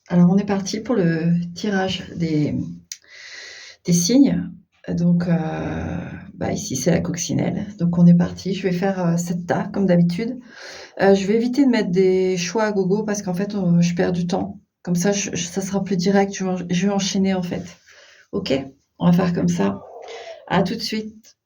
Alors, on est parti pour le tirage des signes. Donc, ici, c'est la coccinelle. Donc, on est parti. Je vais faire 7 tas, comme d'habitude. Je vais éviter de mettre des choix à gogo parce qu'en fait, je perds du temps. Comme ça, ça sera plus direct. Je vais enchaîner, en fait. Ok? On va faire comme ça. À tout de suite.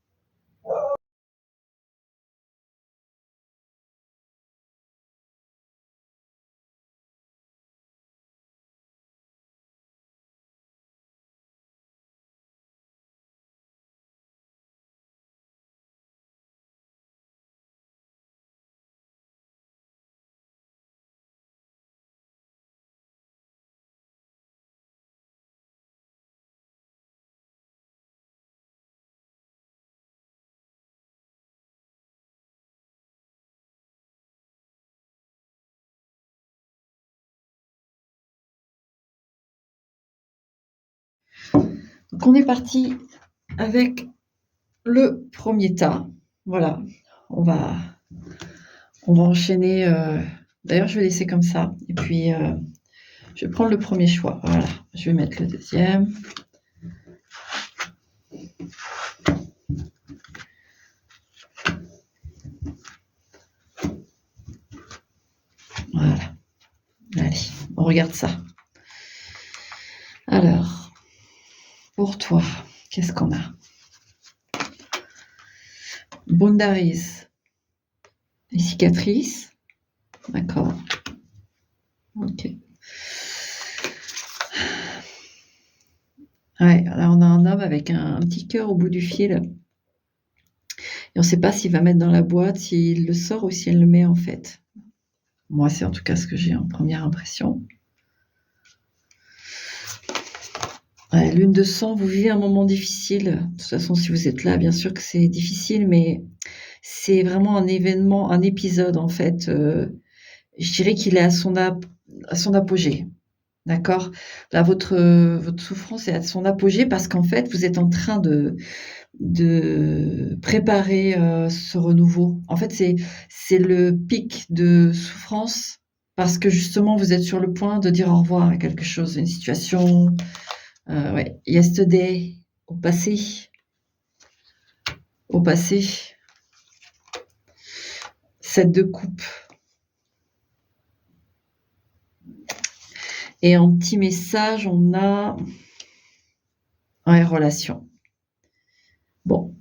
Donc, on est parti avec le premier tas. Voilà. On va, on va enchaîner. D'ailleurs, je vais laisser comme ça. Et puis, je vais prendre le premier choix. Voilà. Je vais mettre le deuxième. Voilà. Allez, on regarde ça. Alors, pour toi, qu'est-ce qu'on a? Boundaries. Les cicatrices. D'accord. Ok. Ouais, là, on a un homme avec un petit cœur au bout du fil. Et on ne sait pas s'il va mettre dans la boîte, s'il le sort ou s'il le met en fait. Moi, c'est en tout cas ce que j'ai en première impression. Ouais, lune de sang, vous vivez un moment difficile. De toute façon, si vous êtes là, bien sûr que c'est difficile, mais c'est vraiment un événement, un épisode en fait. Je dirais qu'il est à son apogée. D'accord? Là, votre souffrance est à son apogée parce qu'en fait, vous êtes en train de préparer ce renouveau. En fait, c'est le pic de souffrance parce que justement, vous êtes sur le point de dire au revoir à quelque chose, une situation. Ouais, yesterday, au passé, au passé. 7 de coupe. Et en petit message, on a ouais, relation. Bon,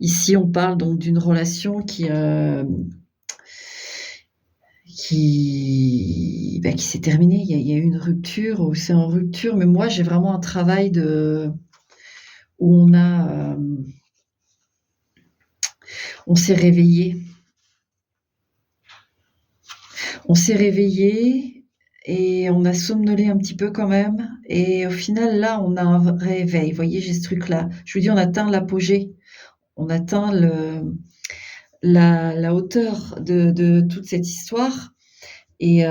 ici, on parle donc d'une relation qui s'est terminée. Il y a eu une rupture, ou c'est en rupture, mais moi, j'ai vraiment un travail où on s'est réveillé. On s'est réveillé et on a somnolé un petit peu quand même. Et au final, là, on a un réveil. Vous voyez, j'ai ce truc-là. Je vous dis, on atteint l'apogée. On atteint la hauteur de toute cette histoire. Et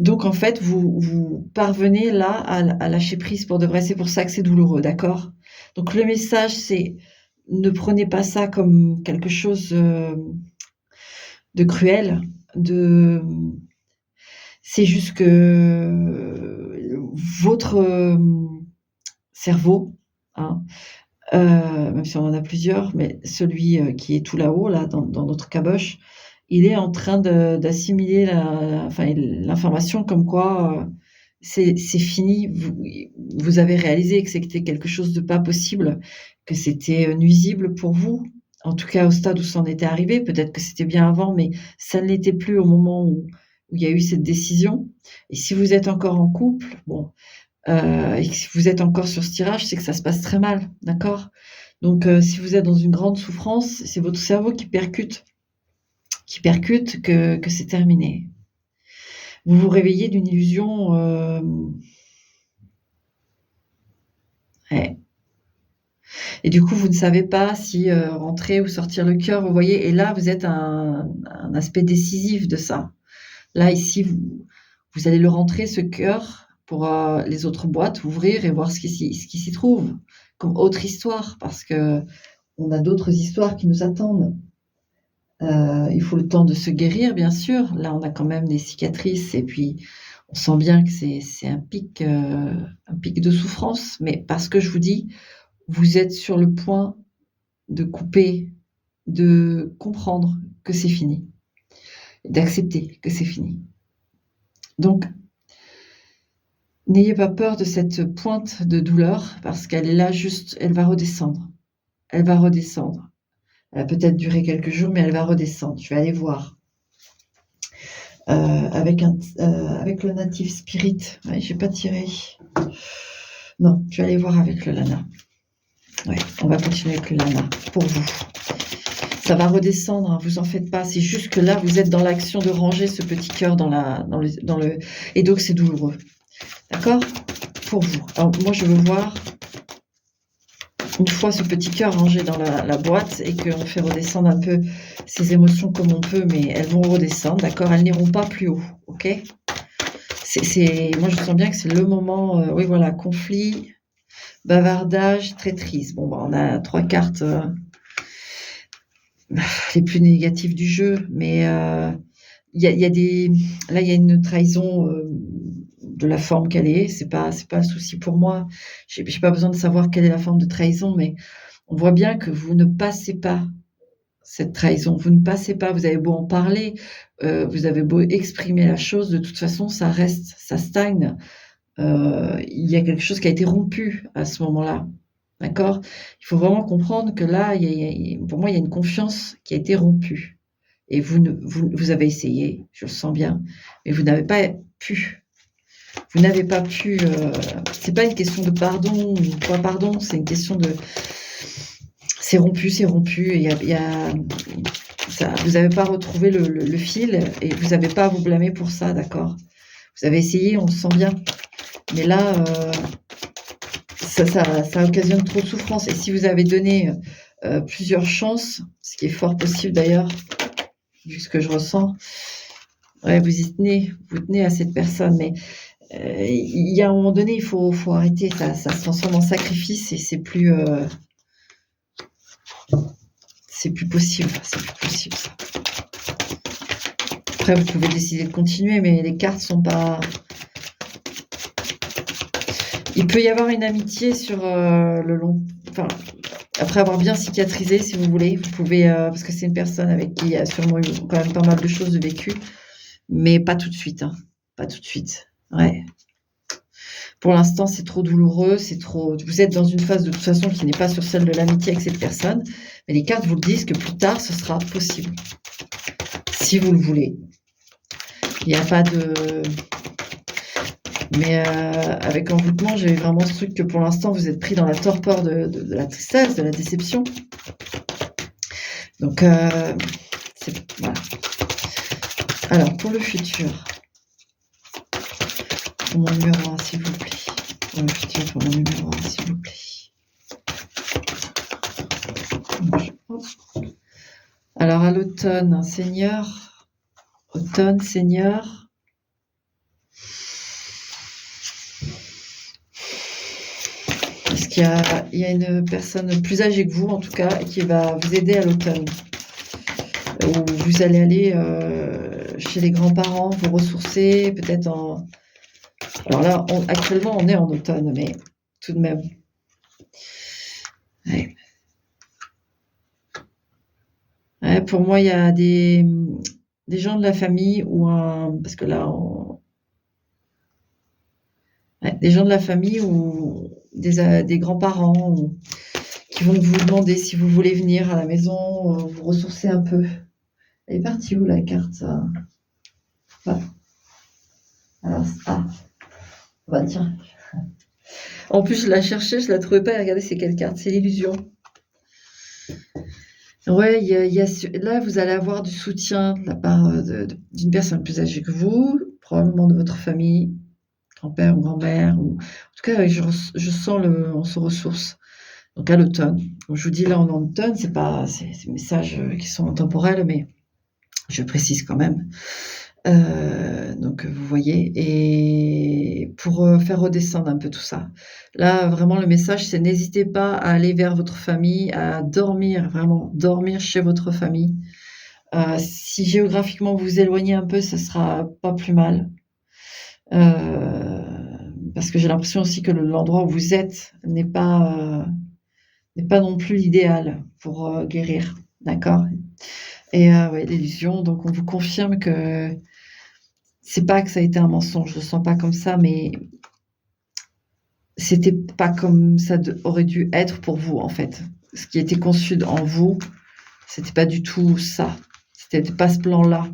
donc, en fait, vous parvenez là à lâcher prise pour de vrai. C'est pour ça que c'est douloureux, d'accord? Donc, le message, c'est ne prenez pas ça comme quelque chose de cruel. C'est juste que votre cerveau, hein, même si on en a plusieurs, mais celui qui est tout là-haut, là, dans notre caboche, il est en train d'assimiler l'information comme quoi c'est fini. Vous avez réalisé que c'était quelque chose de pas possible, que c'était nuisible pour vous. En tout cas, au stade où ça en était arrivé, peut-être que c'était bien avant, mais ça ne l'était plus au moment où il y a eu cette décision. Et si vous êtes encore en couple, bon, et que si vous êtes encore sur ce tirage, c'est que ça se passe très mal, d'accord? Donc, si vous êtes dans une grande souffrance, c'est votre cerveau qui percute que c'est terminé. Vous vous réveillez d'une illusion, ouais. Et du coup, vous ne savez pas si rentrer ou sortir le cœur, vous voyez? Et là, vous êtes un aspect décisif de ça. Là, ici, vous allez le rentrer, ce cœur, pour les autres boîtes, ouvrir et voir ce qui s'y trouve, comme autre histoire, parce que on a d'autres histoires qui nous attendent. Il faut le temps de se guérir, bien sûr. Là, on a quand même des cicatrices et puis On sent bien que c'est un pic de souffrance, mais parce que je vous dis, vous êtes sur le point de couper, de comprendre que c'est fini, d'accepter que c'est fini. Donc, n'ayez pas peur de cette pointe de douleur parce qu'elle est là juste, elle va redescendre. Elle va redescendre. Elle va peut-être durer quelques jours, mais elle va redescendre. Je vais aller voir. Avec le Native Spirit. Ouais, j'ai pas tiré. Non, je vais aller voir avec le Lana. Ouais, on va continuer avec le Lana pour vous. Ça va redescendre, hein, vous en faites pas. C'est juste que là, vous êtes dans l'action de ranger ce petit cœur dans le, et donc c'est douloureux. D'accord? Pour vous. Alors moi, je veux voir une fois ce petit cœur rangé dans la boîte et qu'on fait redescendre un peu ces émotions comme on peut, mais elles vont redescendre, d'accord? Elles n'iront pas plus haut, ok? Moi, je sens bien que c'est le moment, oui, voilà, conflit, bavardage, traîtrise. Bon, bah, on a 3 cartes les plus négatives du jeu, mais il y a des... Là, il y a une trahison de la forme qu'elle est. C'est pas un souci pour moi. J'ai pas besoin de savoir quelle est la forme de trahison, mais on voit bien que vous ne passez pas cette trahison. Vous ne passez pas. Vous avez beau en parler, vous avez beau exprimer la chose, de toute façon, ça reste, ça stagne. Il y a quelque chose qui a été rompu à ce moment-là. D'accord? Il faut vraiment comprendre que là, pour moi, il y a une confiance qui a été rompue. Et vous avez essayé, je le sens bien, mais vous n'avez pas pu. Vous n'avez pas pu. C'est pas une question de pardon ou pas pardon, c'est une question de. C'est rompu, c'est rompu. Vous n'avez pas retrouvé le fil et vous n'avez pas à vous blâmer pour ça, d'accord? Vous avez essayé, on le sent bien. Mais là, ça occasionne trop de souffrance. Et si vous avez donné plusieurs chances, ce qui est fort possible d'ailleurs, vu ce que je ressens, ouais, vous tenez à cette personne. Mais il y a un moment donné, il faut arrêter. Ça se transforme en sacrifice et c'est plus possible. C'est plus possible, ça. Après, vous pouvez décider de continuer, mais les cartes sont pas. Il peut y avoir une amitié sur le long. Enfin, après avoir bien cicatrisé, si vous voulez, vous pouvez, parce que c'est une personne avec qui il y a sûrement eu quand même pas mal de choses de vécues, mais pas tout de suite, hein. Pas tout de suite. Ouais. Pour l'instant, c'est trop douloureux, c'est trop. Vous êtes dans une phase de toute façon qui n'est pas sur celle de l'amitié avec cette personne, mais les cartes vous le disent que plus tard, ce sera possible, si vous le voulez. Il n'y a pas de. Mais avec envoûtement, j'ai vraiment ce truc que pour l'instant, vous êtes pris dans la torpeur de la tristesse, de la déception. Donc, voilà. Alors, pour le futur, pour mon numéro 1, s'il vous plaît. Pour le futur, pour mon numéro 1, s'il vous plaît. Alors, à l'automne, Seigneur. Automne, Seigneur. Parce qu'il y a une personne plus âgée que vous, en tout cas, qui va vous aider à l'automne. Où vous allez aller chez les grands-parents, vous ressourcer, peut-être en... Alors là, actuellement, on est en automne, mais tout de même. Ouais. Ouais, pour moi, il y a des gens de la famille ou parce que là, ouais, des gens de la famille ou des grands-parents qui vont vous demander si vous voulez venir à la maison, vous ressourcer un peu. Elle est partie où la carte, ça? Voilà. Alors, bah tiens. En plus, je la cherchais, je la trouvais pas. Et regardez, c'est quelle carte? C'est l'illusion. Ouais, là, vous allez avoir du soutien de la part d'une personne plus âgée que vous, probablement de votre famille, grand-père ou grand-mère. En tout cas, je sens on se ressource. Donc à l'automne. Comme je vous dis, là, on est en automne, c'est des messages qui sont temporels, mais je précise quand même. Donc vous voyez, et pour faire redescendre un peu tout ça. Là, vraiment, le message, c'est n'hésitez pas à aller vers votre famille, à dormir, vraiment dormir chez votre famille. Si géographiquement vous vous éloignez un peu, ça sera pas plus mal. Parce que j'ai l'impression aussi que l'endroit où vous êtes n'est pas non plus l'idéal pour, guérir. D'accord? Et ouais, l'illusion, donc on vous confirme que c'est pas que ça a été un mensonge, je le sens pas comme ça, mais c'était pas comme ça aurait dû être pour vous, en fait. Ce qui était conçu en vous, c'était pas du tout ça. C'était pas ce plan-là.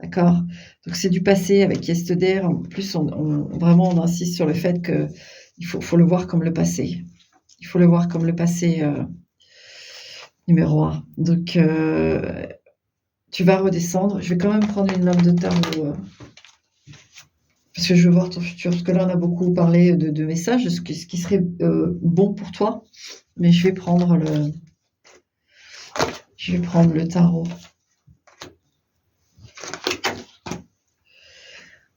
D'accord? Donc c'est du passé avec Yesterday. En plus, vraiment, on insiste sur le fait qu'il faut le voir comme le passé. Il faut le voir comme le passé, numéro 1. Donc, tu vas redescendre. Je vais quand même prendre une lame de tarot, parce que je veux voir ton futur. Parce que là, on a beaucoup parlé de messages, de ce qui serait bon pour toi. Mais je vais prendre le tarot.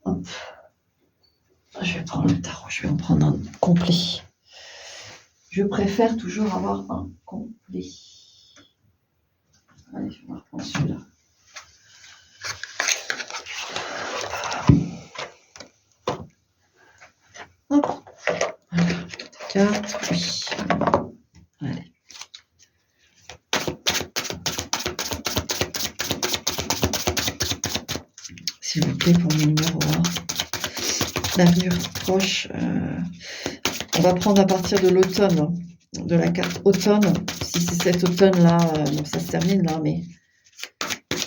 Hop. Je vais prendre le tarot. Je vais en prendre un complet. Je préfère toujours avoir un complet. Allez, je vais reprendre celui-là. Hop. Voilà. Carte, oui. Allez. S'il vous plaît, pour mon numéro 1. L'avenir proche. On va prendre à partir de l'automne, de la carte automne. Si c'est cet automne-là, bon, ça se termine là, mais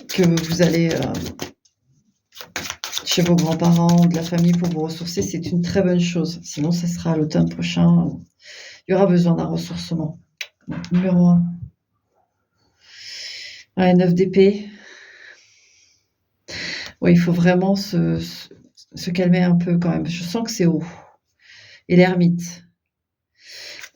que vous allez chez vos grands-parents, de la famille pour vous ressourcer, c'est une très bonne chose. Sinon, ça sera à l'automne prochain. Il y aura besoin d'un ressourcement. Donc, numéro 1. Ouais, 9 d'épée. Ouais, il faut vraiment se calmer un peu quand même. Je sens que c'est haut. Et l'ermite.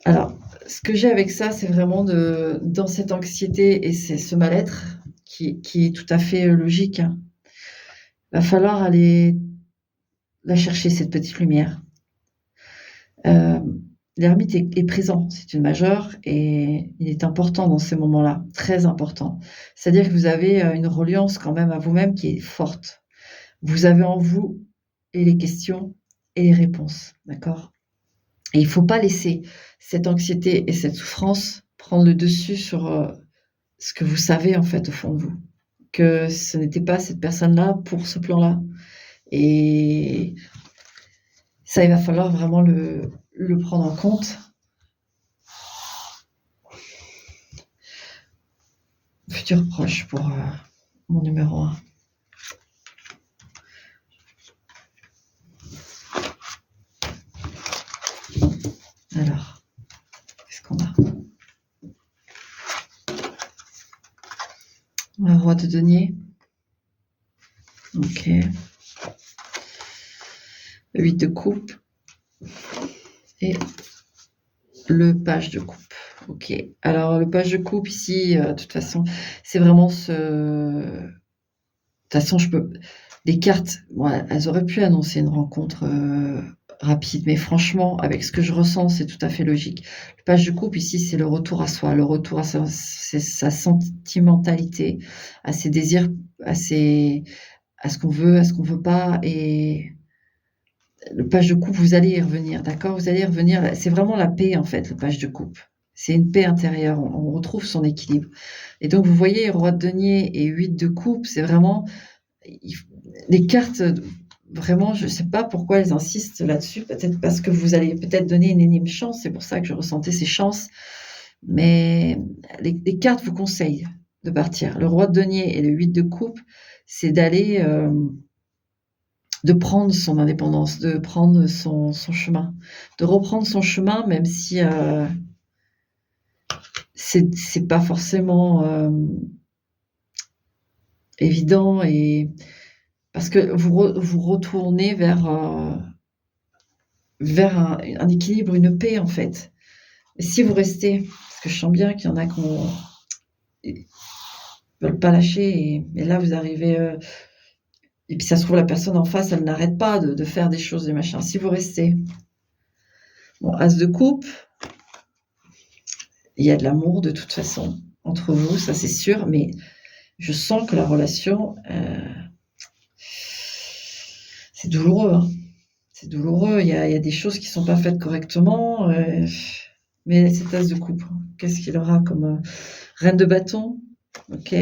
Alors, ce que j'ai avec ça, c'est vraiment dans cette anxiété et c'est ce mal-être qui est tout à fait logique. Il va falloir aller la chercher, cette petite lumière. L'ermite est présent, c'est une majeure et il est important dans ces moments-là, très important. C'est-à-dire que vous avez une reliance quand même à vous-même qui est forte. Vous avez en vous et les questions et les réponses, d'accord? Et il ne faut pas laisser cette anxiété et cette souffrance prendre le dessus sur ce que vous savez en fait au fond de vous, que ce n'était pas cette personne-là pour ce plan-là. Et ça, il va falloir vraiment le prendre en compte. Futur proche pour mon numéro 1. Alors, qu'est-ce qu'on a? Le roi de denier. Ok. Le 8 de coupe. Et le page de coupe. Ok. Alors, le page de coupe ici, de toute façon, c'est vraiment de toute façon, les cartes, bon, elles auraient pu annoncer une rencontre rapide, mais franchement, avec ce que je ressens, c'est tout à fait logique. Le page de coupe ici, c'est le retour à soi, le retour à sa sentimentalité, à ses désirs, à ce qu'on veut, à ce qu'on veut pas. Et le page de coupe, vous allez y revenir, d'accord? Vous allez y revenir. C'est vraiment la paix, en fait, le page de coupe. C'est une paix intérieure. On retrouve son équilibre. Et donc, vous voyez, roi de denier et 8 de coupe, c'est vraiment les cartes. Vraiment, je ne sais pas pourquoi elles insistent là-dessus. Peut-être parce que vous allez peut-être donner une énième chance. C'est pour ça que je ressentais ces chances. Mais les cartes vous conseillent de partir. Le roi de denier et le 8 de coupe, c'est d'aller, de prendre son indépendance, de prendre son chemin, de reprendre son chemin, même si c'est pas forcément évident, et parce que vous retournez vers un équilibre, une paix en fait. Et si vous restez, parce que je sens bien qu'il y en a qui veulent pas lâcher, et là vous arrivez, et puis ça se trouve la personne en face, elle n'arrête pas de faire des choses, des machins. Si vous restez, bon, as de coupe, il y a de l'amour de toute façon entre vous, ça c'est sûr, mais je sens que la relation, c'est douloureux, hein. c'est douloureux. Il y a des choses qui sont pas faites correctement. Mais cet as de coupe, qu'est-ce qu'il aura comme reine de bâton? Ok,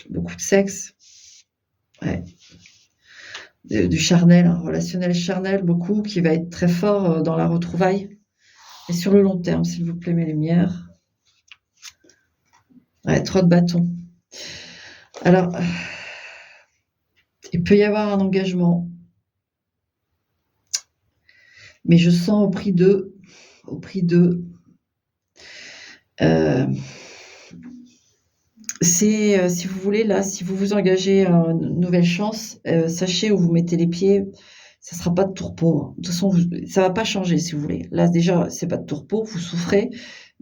beaucoup de sexe. Ouais. Du charnel, un relationnel charnel, beaucoup, qui va être très fort dans la retrouvaille. Et sur le long terme, s'il vous plaît, mes lumières. Ouais, 3 de bâton. Alors, il peut y avoir un engagement, mais je sens au prix de, c'est, si vous voulez, là, si vous vous engagez à une nouvelle chance, sachez où vous mettez les pieds, ça sera pas de tourpeau, hein. De toute façon, ça va pas changer, si vous voulez. Là, déjà, c'est pas de tourpeau, vous souffrez,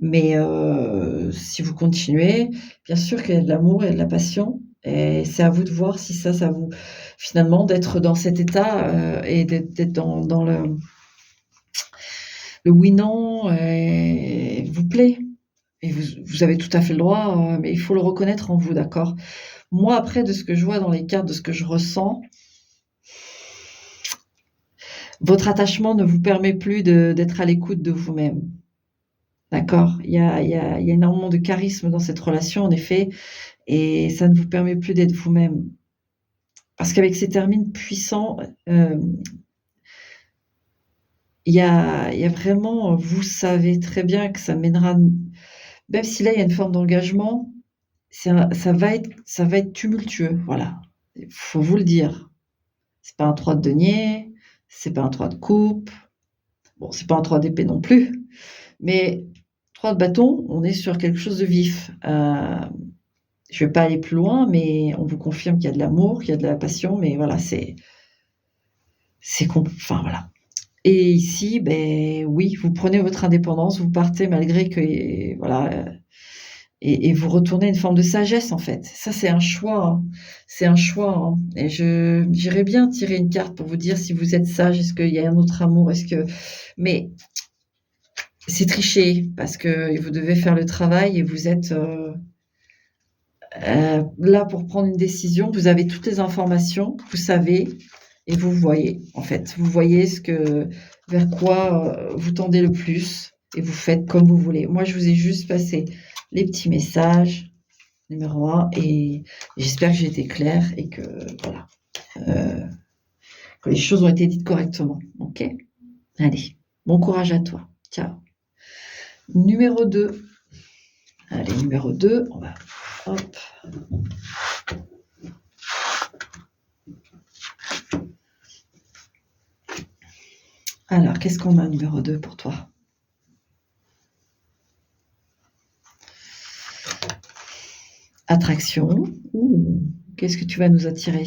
mais si vous continuez, bien sûr qu'il y a de l'amour, il y a de la passion, et c'est à vous de voir si ça vous finalement, d'être dans cet état, et d'être dans le oui-non, vous plaît. Et vous avez tout à fait le droit, mais il faut le reconnaître en vous, d'accord? Moi, après, de ce que je vois dans les cartes, de ce que je ressens, votre attachement ne vous permet plus d'être à l'écoute de vous-même. D'accord? Il y a énormément de charisme dans cette relation, en effet, et ça ne vous permet plus d'être vous-même. Parce qu'avec ces termines puissants, il y a vraiment, vous savez très bien que ça mènera, même si là, il y a une forme d'engagement, ça va être tumultueux, voilà. Il faut vous le dire. C'est pas un 3 de denier, c'est pas un 3 de coupe, bon, c'est pas un 3 d'épée non plus, mais 3 de bâton, on est sur quelque chose de vif. Je vais pas aller plus loin, mais on vous confirme qu'il y a de l'amour, qu'il y a de la passion, mais voilà, enfin voilà. Et ici, ben oui, vous prenez votre indépendance, vous partez malgré que, voilà, et vous retournez à une forme de sagesse, en fait. Ça, c'est un choix, hein. C'est un choix, hein. Et j'irais bien tirer une carte pour vous dire si vous êtes sage, est-ce qu'il y a un autre amour, mais c'est tricher parce que vous devez faire le travail et vous êtes là pour prendre une décision. Vous avez toutes les informations, vous savez, et vous voyez, en fait. Vous voyez vers quoi vous tendez le plus et vous faites comme vous voulez. Moi, je vous ai juste passé les petits messages, numéro 1, et j'espère que j'ai été claire et que, voilà, que les choses ont été dites correctement. Ok? Allez, bon courage à toi. Ciao. Numéro 2. Allez, numéro 2, on va... Hop. Alors, qu'est-ce qu'on a, numéro 2, pour toi? Attraction. Ouh, qu'est-ce que tu vas nous attirer?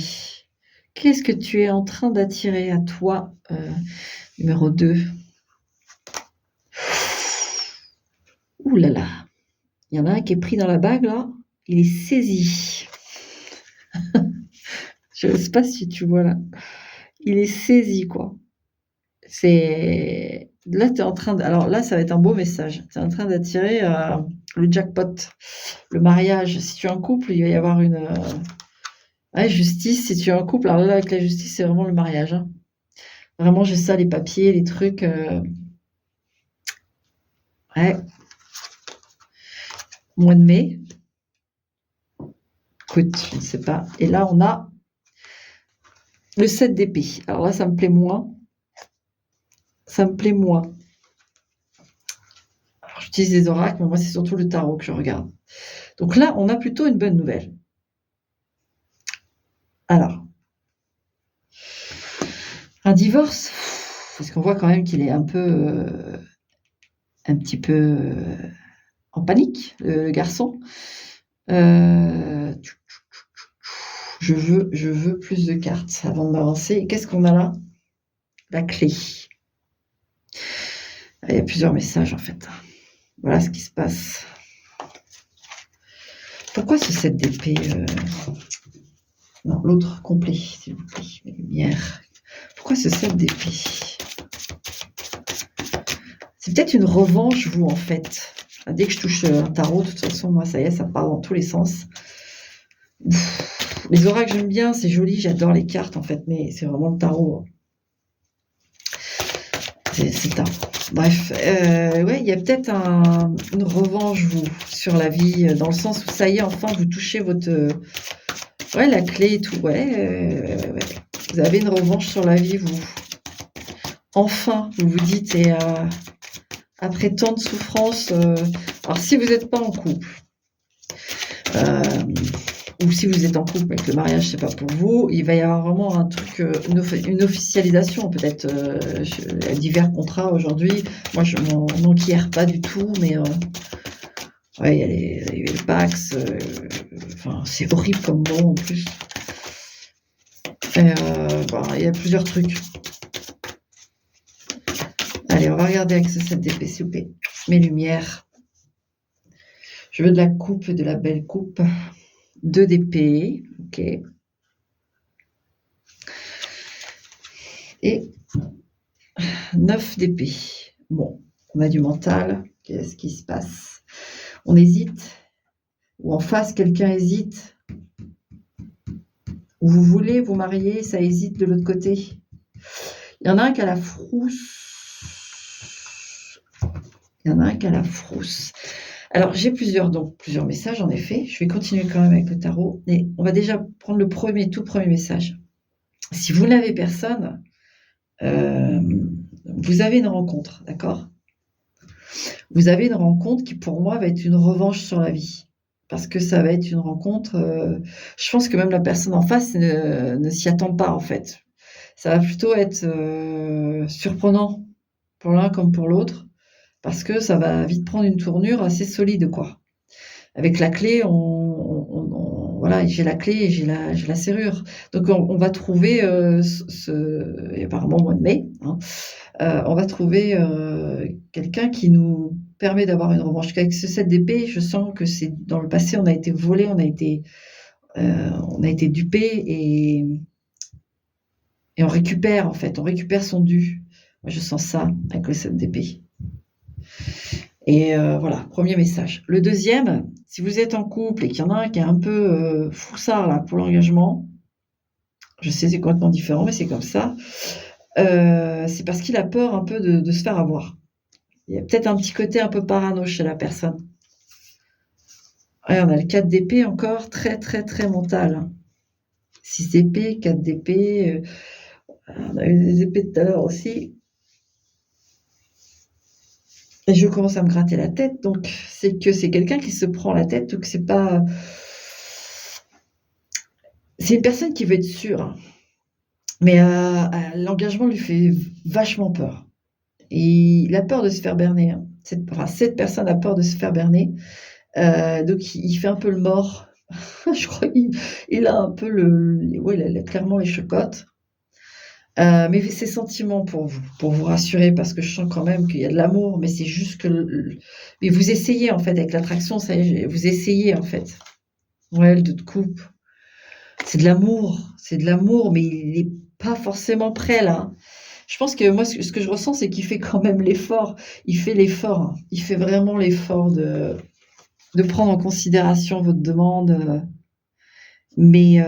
Qu'est-ce que tu es en train d'attirer à toi, numéro 2? Ouh là là. Il y en a un qui est pris dans la bague, là. Il est saisi. Je ne sais pas si tu vois, là. Il est saisi, quoi. Là, tu es en train alors là, ça va être un beau message. Tu es en train d'attirer, le jackpot, le mariage. Si tu es en couple, il va y avoir une, ouais, justice. Si tu es en couple, alors là, avec la justice, c'est vraiment le mariage, hein. Vraiment, j'ai ça, les papiers, les trucs, ouais. Mois de mai. Écoute, je ne sais pas. Et là, on a le 7 d'épée. Alors là, ça me plaît moins. Ça me plaît moins. Alors, j'utilise des oracles, mais moi, c'est surtout le tarot que je regarde. Donc là, on a plutôt une bonne nouvelle. Alors, un divorce, parce qu'on voit quand même qu'il est un petit peu en panique, le garçon. Je veux plus de cartes avant de m'avancer. Qu'est-ce qu'on a là? La clé. Il y a plusieurs messages, en fait. Voilà ce qui se passe. Pourquoi ce 7 d'épée? Non, l'autre complet, s'il vous plaît, mes lumières. Pourquoi ce 7 d'épée? C'est peut-être une revanche, vous, en fait. Dès que je touche un tarot, de toute façon, moi, ça y est, ça part dans tous les sens. Les oracles, j'aime bien, c'est joli, j'adore les cartes, en fait, mais c'est vraiment le tarot. C'est tard. Bref, ouais, il y a peut-être une revanche, vous, sur la vie, dans le sens où ça y est, enfin, vous touchez votre, ouais, la clé et tout, ouais, ouais. Vous avez une revanche sur la vie, vous. Enfin, vous vous dites, et après tant de souffrances, alors si vous n'êtes pas en couple, ou si vous êtes en couple et que le mariage c'est pas pour vous, il va y avoir vraiment un truc, une officialisation peut-être, divers contrats aujourd'hui. Moi je m'en enquière pas du tout, mais ouais, il y a les Pacs, enfin c'est horrible comme mot en plus. Et bah, il y a plusieurs trucs. Allez, on va regarder avec ce 7 d'épée, s'il vous plaît. Mes lumières. Je veux de la coupe, de la belle coupe. 2 d'épée, ok. Et 9 d'épée. Bon, on a du mental. Qu'est-ce qui se passe? On hésite. Ou en face, quelqu'un hésite. Ou vous voulez vous marier, ça hésite de l'autre côté. Il y en a un qui a la frousse. Alors, j'ai plusieurs messages, en effet. Je vais continuer quand même avec le tarot. Mais on va déjà prendre le tout premier message. Si vous n'avez personne, vous avez une rencontre, d'accord? Vous avez une rencontre qui, pour moi, va être une revanche sur la vie. Parce que ça va être une rencontre, je pense que même la personne en face ne s'y attend pas, en fait. Ça va plutôt être surprenant pour l'un comme pour l'autre, parce que ça va vite prendre une tournure assez solide, quoi. Avec la clé, voilà, j'ai la clé et j'ai la serrure. Donc on va trouver, et apparemment au mois de mai, hein, on va trouver quelqu'un qui nous permet d'avoir une revanche. Avec ce 7 d'épée, je sens que c'est dans le passé, on a été volé, on a été dupé et on récupère, en fait, on récupère son dû. Moi, je sens ça avec le 7 d'épée. Et voilà, premier message. Le deuxième, si vous êtes en couple et qu'il y en a un qui est un peu foussard là, pour l'engagement, je sais, c'est complètement différent, mais c'est comme ça, c'est parce qu'il a peur un peu de se faire avoir. Il y a peut-être un petit côté un peu parano chez la personne. Ouais, on a le 4 d'épée encore, très, très, très mental. 6 d'épée, 4 d'épée, on a eu des épées tout à l'heure aussi. Et je commence à me gratter la tête, donc c'est que c'est quelqu'un qui se prend la tête, donc c'est pas... C'est une personne qui veut être sûre, hein. Mais l'engagement lui fait vachement peur. Et il a peur de se faire berner, hein. Cette personne a peur de se faire berner. Donc il fait un peu le mort. Je crois qu'il a un peu ouais, il a clairement les chocottes. Mais ses sentiments pour vous rassurer, parce que je sens quand même qu'il y a de l'amour, mais c'est juste que mais vous essayez, en fait, avec l'attraction, ça y est, vous essayez, en fait. Ouais, le 2 de coupe. C'est de l'amour, mais il est pas forcément prêt, là. Je pense que moi, ce que je ressens, c'est qu'il fait quand même l'effort. Il fait l'effort, hein. Il fait vraiment l'effort de prendre en considération votre demande, mais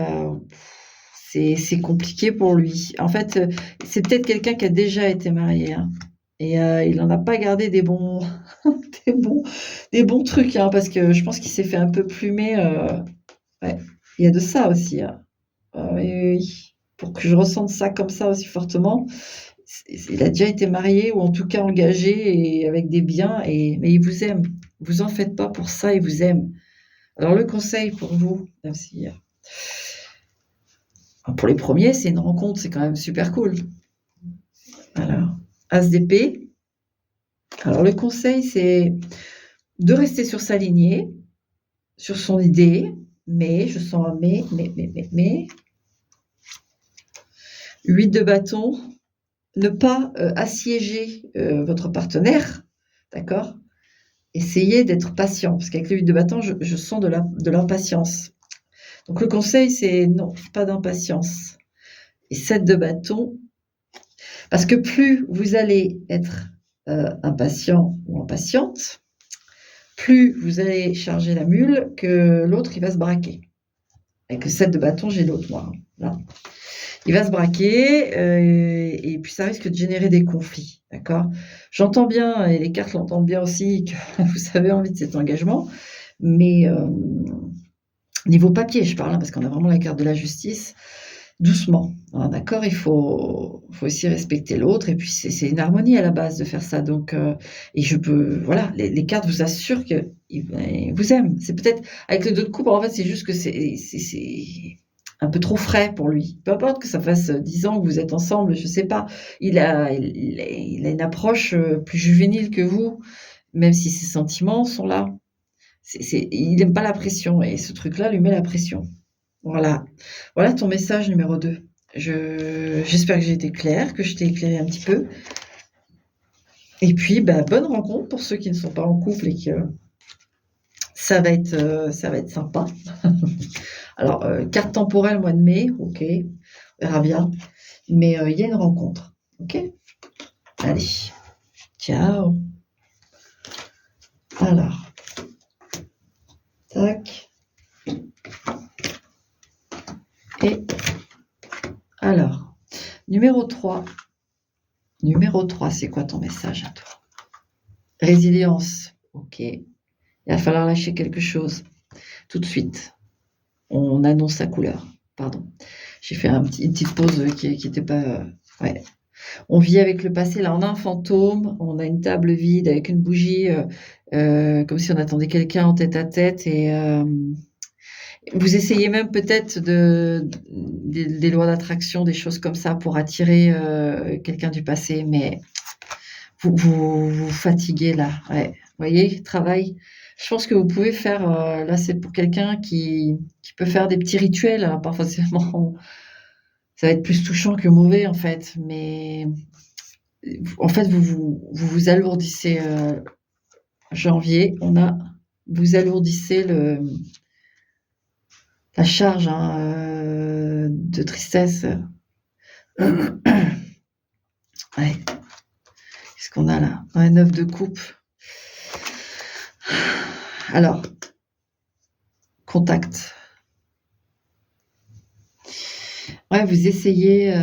c'est compliqué pour lui. En fait, c'est peut-être quelqu'un qui a déjà été marié, hein, et il n'en a pas gardé des bons des bons trucs, hein, parce que je pense qu'il s'est fait un peu plumer, ouais, il y a de ça aussi, hein. Oui, oui, oui. Pour que je ressente ça comme ça aussi fortement, il a déjà été marié ou en tout cas engagé et avec des biens, mais il vous aime. Vous en faites pas pour ça, il vous aime. Alors le conseil pour vous, même si, pour les premiers, c'est une rencontre, c'est quand même super cool. Alors, As d'épée. Alors le conseil, c'est de rester sur sa lignée, sur son idée, mais je sens un mais. 8 de bâton, ne pas assiéger votre partenaire, d'accord? Essayez d'être patient, parce qu'avec le 8 de bâton, je sens de l'impatience. Donc le conseil, c'est non, pas d'impatience. Et 7 de bâton, parce que plus vous allez être impatient ou impatiente, plus vous allez charger la mule, que l'autre, il va se braquer. Avec le 7 de bâton, j'ai l'autre, moi, là. Il va se braquer, et puis ça risque de générer des conflits, d'accord? J'entends bien et les cartes l'entendent bien aussi que vous avez envie de cet engagement, mais niveau papier je parle, hein, parce qu'on a vraiment la carte de la justice. Doucement, hein, d'accord? Il faut aussi respecter l'autre et puis c'est une harmonie à la base de faire ça donc et je peux voilà, les cartes vous assurent qu'ils vous aiment. C'est peut-être avec le 2 de coupe, en fait, c'est juste que c'est un peu trop frais pour lui. Peu importe que ça fasse 10 ans que vous êtes ensemble, je sais pas. Il a une approche, plus juvénile que vous, même si ses sentiments sont là. Il aime pas la pression et ce truc-là lui met la pression. Voilà. Voilà ton message numéro 2. J'espère que j'ai été claire, que je t'ai éclairé un petit peu. Et puis, bah, bonne rencontre pour ceux qui ne sont pas en couple et que ça va être sympa. Alors, carte temporelle, mois de mai, OK, on verra bien. Mais il y a une rencontre, OK? Allez, ciao. Alors, tac. Et alors, numéro 3. Numéro 3, c'est quoi ton message à toi? Résilience, OK. Il va falloir lâcher quelque chose tout de suite. On annonce sa couleur. Pardon. J'ai fait une petite pause qui était pas. Ouais. On vit avec le passé. Là, on a un fantôme. On a une table vide avec une bougie, comme si on attendait quelqu'un en tête à tête. Et vous essayez même peut-être des lois d'attraction, des choses comme ça pour attirer quelqu'un du passé, mais vous fatiguez là. Ouais. Vous voyez, travail. Je pense que vous pouvez faire, là, c'est pour quelqu'un qui peut faire des petits rituels. Alors, pas forcément, ça va être plus touchant que mauvais, en fait, mais en fait, vous alourdissez. Janvier, vous alourdissez la charge hein, de tristesse. Ouais. Qu'est-ce qu'on a là? Un 9 de coupe. Alors, contact. Ouais, vous essayez.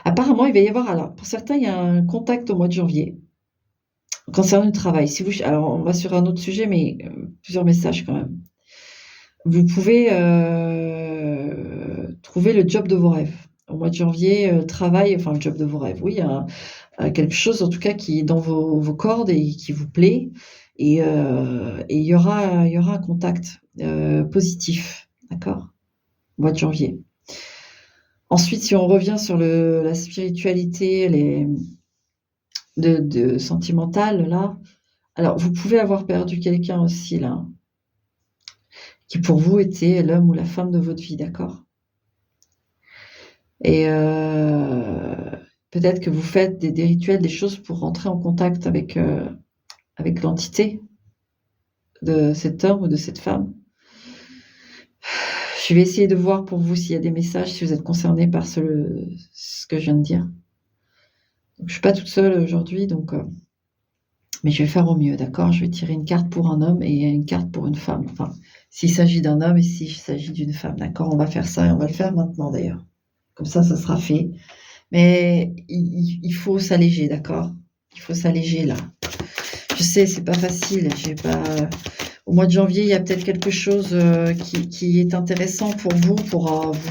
Apparemment, il va y avoir. Alors, pour certains, il y a un contact au mois de janvier concernant le travail. Alors, on va sur un autre sujet, mais plusieurs messages quand même. Vous pouvez trouver le job de vos rêves. Au mois de janvier, enfin le job de vos rêves. Oui, il y a quelque chose en tout cas qui est dans vos cordes et qui vous plaît. Et il y aura un contact positif, d'accord? Au mois de janvier. Ensuite, si on revient sur la spiritualité, de sentimentale, là, alors vous pouvez avoir perdu quelqu'un aussi, là, qui pour vous était l'homme ou la femme de votre vie, d'accord? Et peut-être que vous faites des rituels, des choses pour rentrer en contact avec l'entité de cet homme ou de cette femme. Je vais essayer de voir pour vous s'il y a des messages, si vous êtes concernés par ce que je viens de dire. Donc, je suis pas toute seule aujourd'hui, donc mais je vais faire au mieux, d'accord? Je vais tirer une carte pour un homme et une carte pour une femme. Enfin, s'il s'agit d'un homme et s'il s'agit d'une femme, d'accord? On va faire ça et on va le faire maintenant d'ailleurs. Comme ça sera fait. Mais il faut s'alléger, d'accord? Il faut s'alléger là. Je sais, c'est pas facile. Au mois de janvier, il y a peut-être quelque chose qui est intéressant pour vous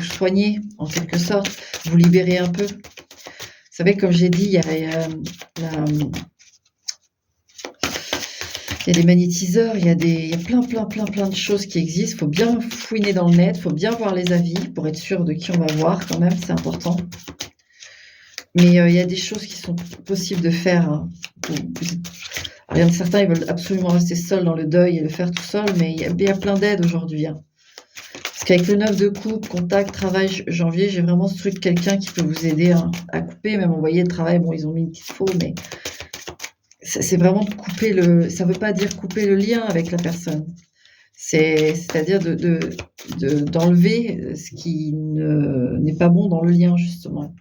soigner en quelque sorte, vous libérer un peu. Vous savez, comme j'ai dit, il y a des magnétiseurs, il y a plein de choses qui existent. Il faut bien fouiner dans le net, il faut bien voir les avis pour être sûr de qui on va voir quand même, c'est important. Mais il y a des choses qui sont possibles de faire. Hein. Alors, certains, ils veulent absolument rester seuls dans le deuil et le faire tout seul, mais il y a plein d'aides aujourd'hui. Hein. Parce qu'avec le 9 de coupe, contact, travail, janvier, j'ai vraiment ce truc, quelqu'un qui peut vous aider hein, à couper, même envoyer le travail. Bon, ils ont mis une petite faux, mais c'est vraiment de couper ça ne veut pas dire couper le lien avec la personne. C'est-à-dire d'enlever ce qui n'est pas bon dans le lien, justement.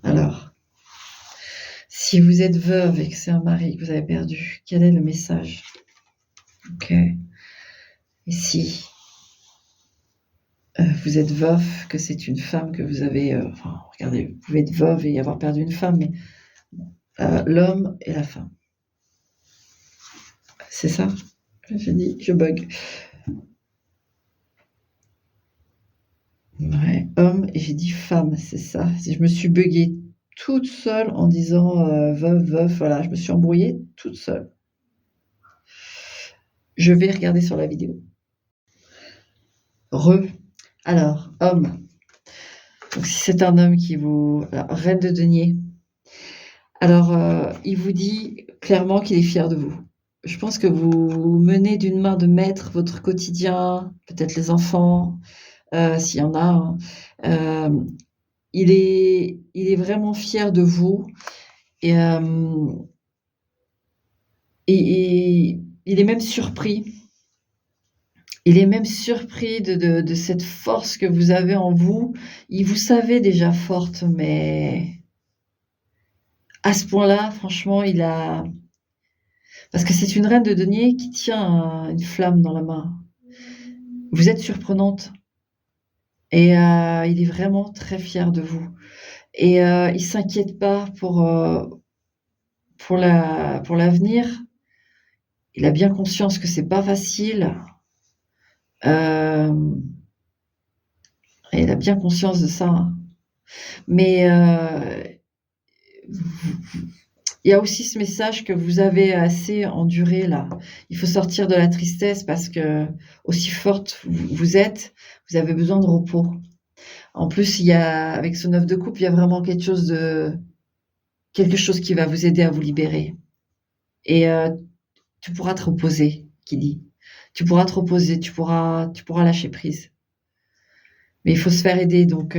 Alors, si vous êtes veuve et que c'est un mari que vous avez perdu, quel est le message? Ok. Et si vous êtes veuf, que c'est une femme que vous avez, enfin regardez, vous pouvez être veuve et avoir perdu une femme, mais l'homme et la femme. C'est ça? J'ai dit je bug. Ouais, homme et j'ai dit femme, c'est ça. Si je me suis buggée toute seule en disant, veuve, veuf, voilà, je me suis embrouillée toute seule. Je vais regarder sur la vidéo. Alors, homme. Donc si c'est un homme qui vous alors reine de denier. Alors, il vous dit clairement qu'il est fier de vous. Je pense que vous menez d'une main de maître votre quotidien, peut-être les enfants, s'il y en a, hein. Il est vraiment fier de vous et il est même surpris. Il est même surpris de cette force que vous avez en vous. Il vous savait déjà forte, mais à ce point-là, franchement, parce que c'est une reine de denier qui tient une flamme dans la main. Vous êtes surprenante et il est vraiment très fier de vous et il s'inquiète pas pour l'avenir. Il a bien conscience que c'est pas facile. Il a bien conscience de ça, hein. Mais il y a aussi ce message que vous avez assez enduré là. Il faut sortir de la tristesse parce que aussi forte vous êtes, vous avez besoin de repos. En plus, avec ce 9 de coupe, il y a vraiment quelque chose qui va vous aider à vous libérer. Et tu pourras te reposer, qui dit. Tu pourras te reposer, tu pourras lâcher prise. Mais il faut se faire aider, donc.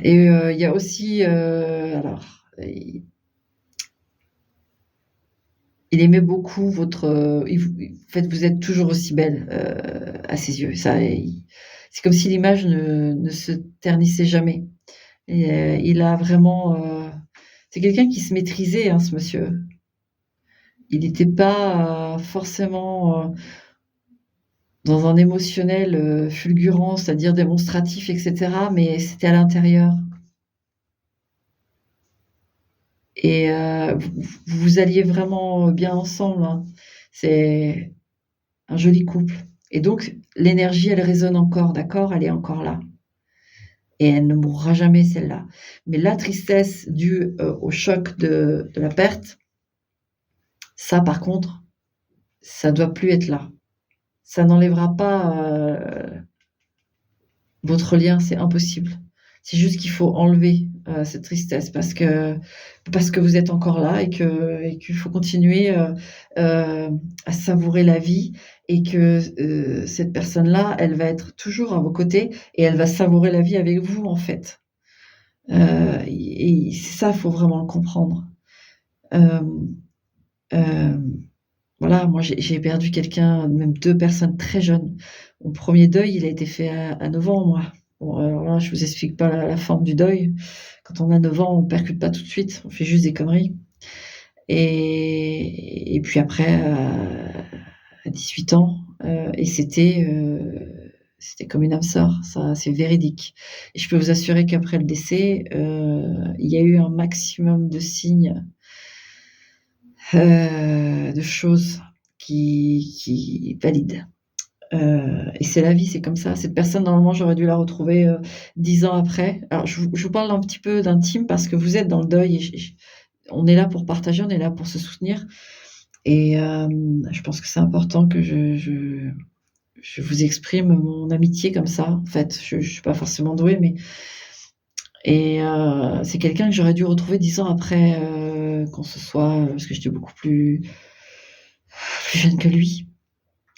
Il y a aussi, alors, il aimait beaucoup en fait, vous êtes toujours aussi belle à ses yeux. C'est comme si l'image ne se ternissait jamais. Et il a vraiment, c'est quelqu'un qui se maîtrisait, hein, ce monsieur. Il n'était pas forcément dans un émotionnel fulgurant, c'est-à-dire démonstratif, etc. Mais c'était à l'intérieur. Et vous alliez vraiment bien ensemble, hein. C'est un joli couple. Et donc, l'énergie, elle résonne encore, d'accord? Elle est encore là. Et elle ne mourra jamais, celle-là. Mais la tristesse due au choc de la perte, ça, par contre, ça doit plus être là. Ça n'enlèvera pas votre lien, c'est impossible. C'est juste qu'il faut enlever cette tristesse parce que vous êtes encore là et qu'il faut continuer à savourer la vie et que cette personne-là, elle va être toujours à vos côtés et elle va savourer la vie avec vous, en fait. Et c'est ça, il faut vraiment le comprendre. Hem, voilà, moi, j'ai perdu quelqu'un, même 2 personnes très jeunes. Mon premier deuil, il a été fait à 9 ans, moi. Bon, alors là, je vous explique pas la forme du deuil. Quand on a 9 ans, on percute pas tout de suite, on fait juste des conneries et puis après, à 18 ans, et c'était comme une âme sœur, ça, c'est véridique et je peux vous assurer qu'après le décès, il y a eu un maximum de signes, de choses qui valident. Et c'est la vie, c'est comme ça. Cette personne, normalement, j'aurais dû la retrouver 10 ans après. Alors, je vous parle un petit peu d'intime parce que vous êtes dans le deuil et on est là pour partager, on est là pour se soutenir. Et je pense que c'est important que je vous exprime mon amitié comme ça. En fait, je suis pas forcément douée, mais c'est quelqu'un que j'aurais dû retrouver 10 ans après, qu'on se soit parce que j'étais beaucoup plus jeune que lui.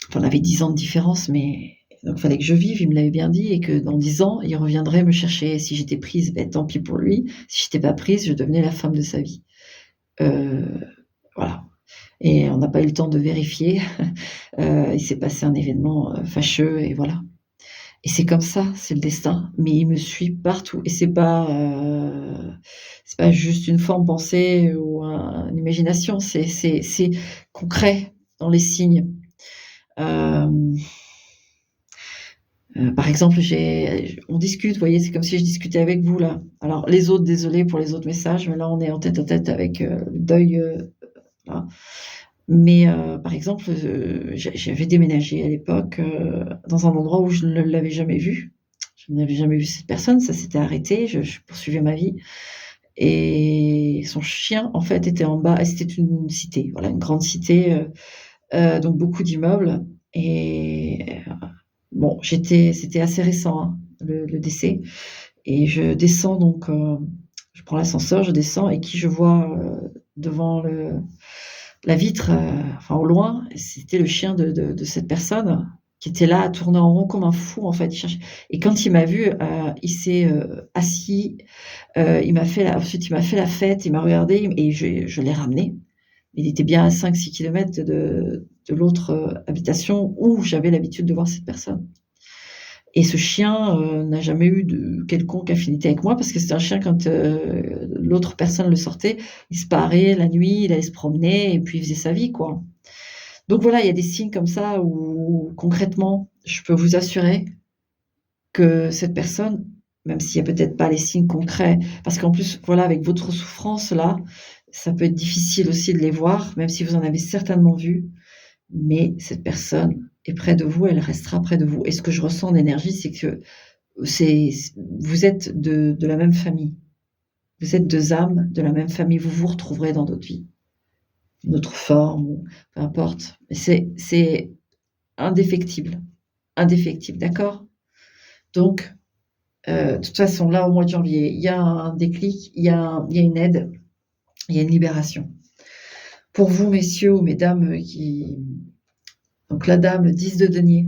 Enfin, on avait 10 ans de différence, mais donc il fallait que je vive, il me l'avait bien dit et que dans 10 ans, il reviendrait me chercher. Si j'étais prise, beh, tant pis pour lui. Si j'étais pas prise, je devenais la femme de sa vie. Heu, voilà et on n'a pas eu le temps de vérifier. Il s'est passé un événement, fâcheux et voilà et c'est comme ça, c'est le destin, mais il me suit partout et c'est pas juste une forme pensée ou une imagination, c'est concret dans les signes. Hem Par exemple, on discute, vous voyez, c'est comme si je discutais avec vous là. Alors les autres, désolé pour les autres messages, mais là on est en tête à tête avec le deuil, là. Mais par exemple, j'avais déménagé à l'époque dans un endroit où je ne l'avais jamais vu. Je n'avais jamais vu cette personne, ça s'était arrêté, je poursuivais ma vie et son chien, en fait, était en bas. Et c'était une cité, voilà, une grande cité, donc beaucoup d'immeubles et bon, c'était assez récent, hein, le décès et je descends donc, je prends l'ascenseur, je descends et qui je vois, devant la vitre, enfin au loin, c'était le chien de cette personne qui était là à tourner en rond comme un fou, en fait. Il cherchait et quand il m'a vu, il s'est, assis, ensuite il m'a fait la fête, il m'a regardé et je l'ai ramené. Il était bien à 5-6 kilomètres de l'autre, habitation où j'avais l'habitude de voir cette personne. Et ce chien, n'a jamais eu de quelconque affinité avec moi parce que c'est un chien quand, l'autre personne le sortait, il se barrait la nuit, il allait se promener et puis il faisait sa vie, quoi. Donc voilà, il y a des signes comme ça où concrètement, je peux vous assurer que cette personne, même s'il y a peut-être pas les signes concrets parce qu'en plus, voilà, avec votre souffrance là, ça peut être difficile aussi de les voir, même si vous en avez certainement vu, mais cette personne est près de vous, elle restera près de vous et ce que je ressens en énergie, c'est que c'est vous êtes de la même famille. Vous êtes 2 âmes de la même famille, vous vous retrouverez dans d'autres vies, une autre forme ou peu importe. Mais c'est indéfectible, indéfectible, d'accord? Donc, de toute façon, là, au mois de janvier, il y a un déclic, il y a une aide, il y a une libération. Pour vous, messieurs ou mesdames, qui donc la dame, le 10 de denier.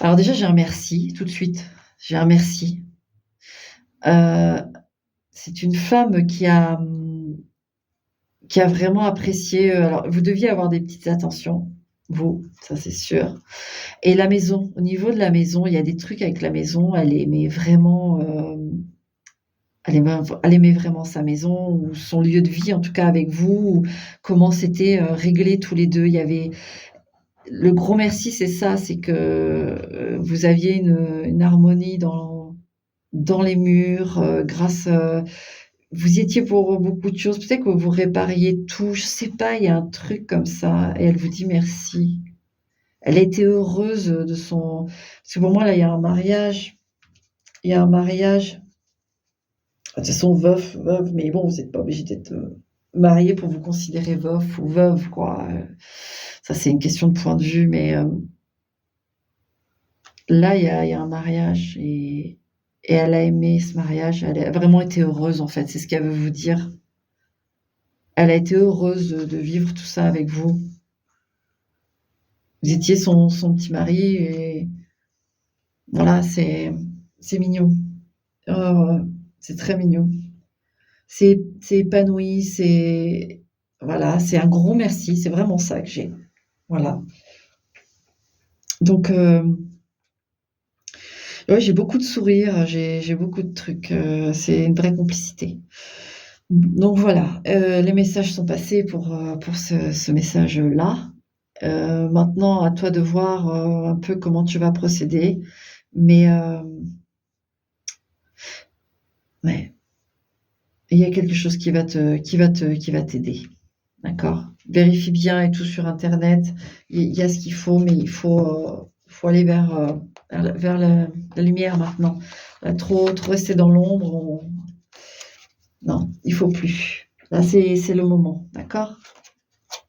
Alors déjà, j'ai un merci tout de suite. J'ai un merci. C'est une femme qui a vraiment apprécié, alors vous deviez avoir des petites attentions, vous, ça c'est sûr. Et la maison, au niveau de la maison, il y a des trucs avec la maison, elle aimait vraiment, elle aimait vraiment sa maison ou son lieu de vie, en tout cas avec vous, ou comment c'était, réglé tous les 2. Il y avait le gros merci, c'est ça, c'est que, vous aviez une harmonie dans les murs, grâce, vous y étiez pour beaucoup de choses. Peut-être que vous répariez tout, je sais pas, il y a un truc comme ça et elle vous dit merci. Elle a été heureuse, de son parce que pour moi, là, il y a un mariage, de toute façon veuf, veuve, mais bon, vous êtes pas obligés d'être, mariés pour vous considérer veuf ou veuve, quoi, ça, c'est une question de point de vue, mais, là, il y a un mariage et elle a aimé ce mariage, elle a vraiment été heureuse, en fait, c'est ce qu'elle veut vous dire. Elle a été heureuse de vivre tout ça avec vous. Vous étiez son petit mari et voilà, c'est mignon. Oh, c'est très mignon. C'est épanoui, c'est voilà, c'est un gros merci, c'est vraiment ça que j'ai. Voilà. Donc, ouais, j'ai beaucoup de sourires, j'ai beaucoup de trucs, c'est une vraie complicité. Donc voilà, les messages sont passés pour ce message-là. Maintenant à toi de voir, un peu comment tu vas procéder. Mais, ouais, il y a quelque chose qui va t'aider. D'accord? Vérifie bien et tout sur internet. Il y a ce qu'il faut, mais faut aller vers la lumière maintenant. Là, trop rester dans l'ombre, non, il faut plus. Là, c'est le moment, d'accord?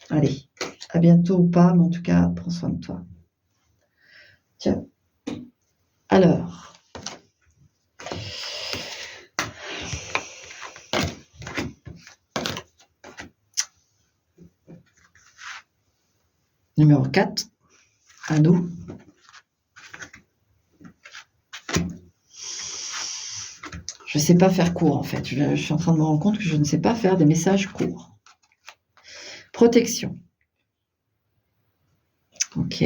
Allez, à bientôt ou pas, mais en tout cas, prends soin de toi. Tiens, alors, numéro 4, à nous. Je ne sais pas faire court, en fait. Je suis en train de me rendre compte que je ne sais pas faire des messages courts. Protection. Ok.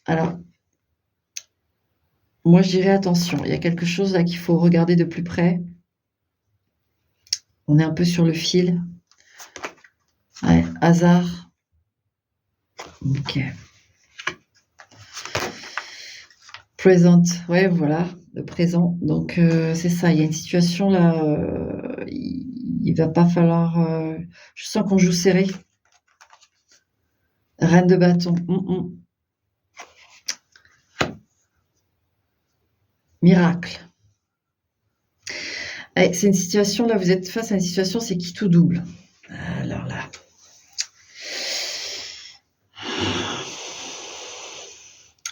Alors, moi, je dirais attention. Il y a quelque chose là qu'il faut regarder de plus près. On est un peu sur le fil. Ouais, hasard. OK. Present, ouais, voilà, le présent. Donc, c'est ça, il y a une situation là, il va pas falloir, je sens qu'on joue serré. Reine de bâton. Miracle. Ouais, c'est une situation là, vous êtes face à une situation, c'est qui tout double. Alors là.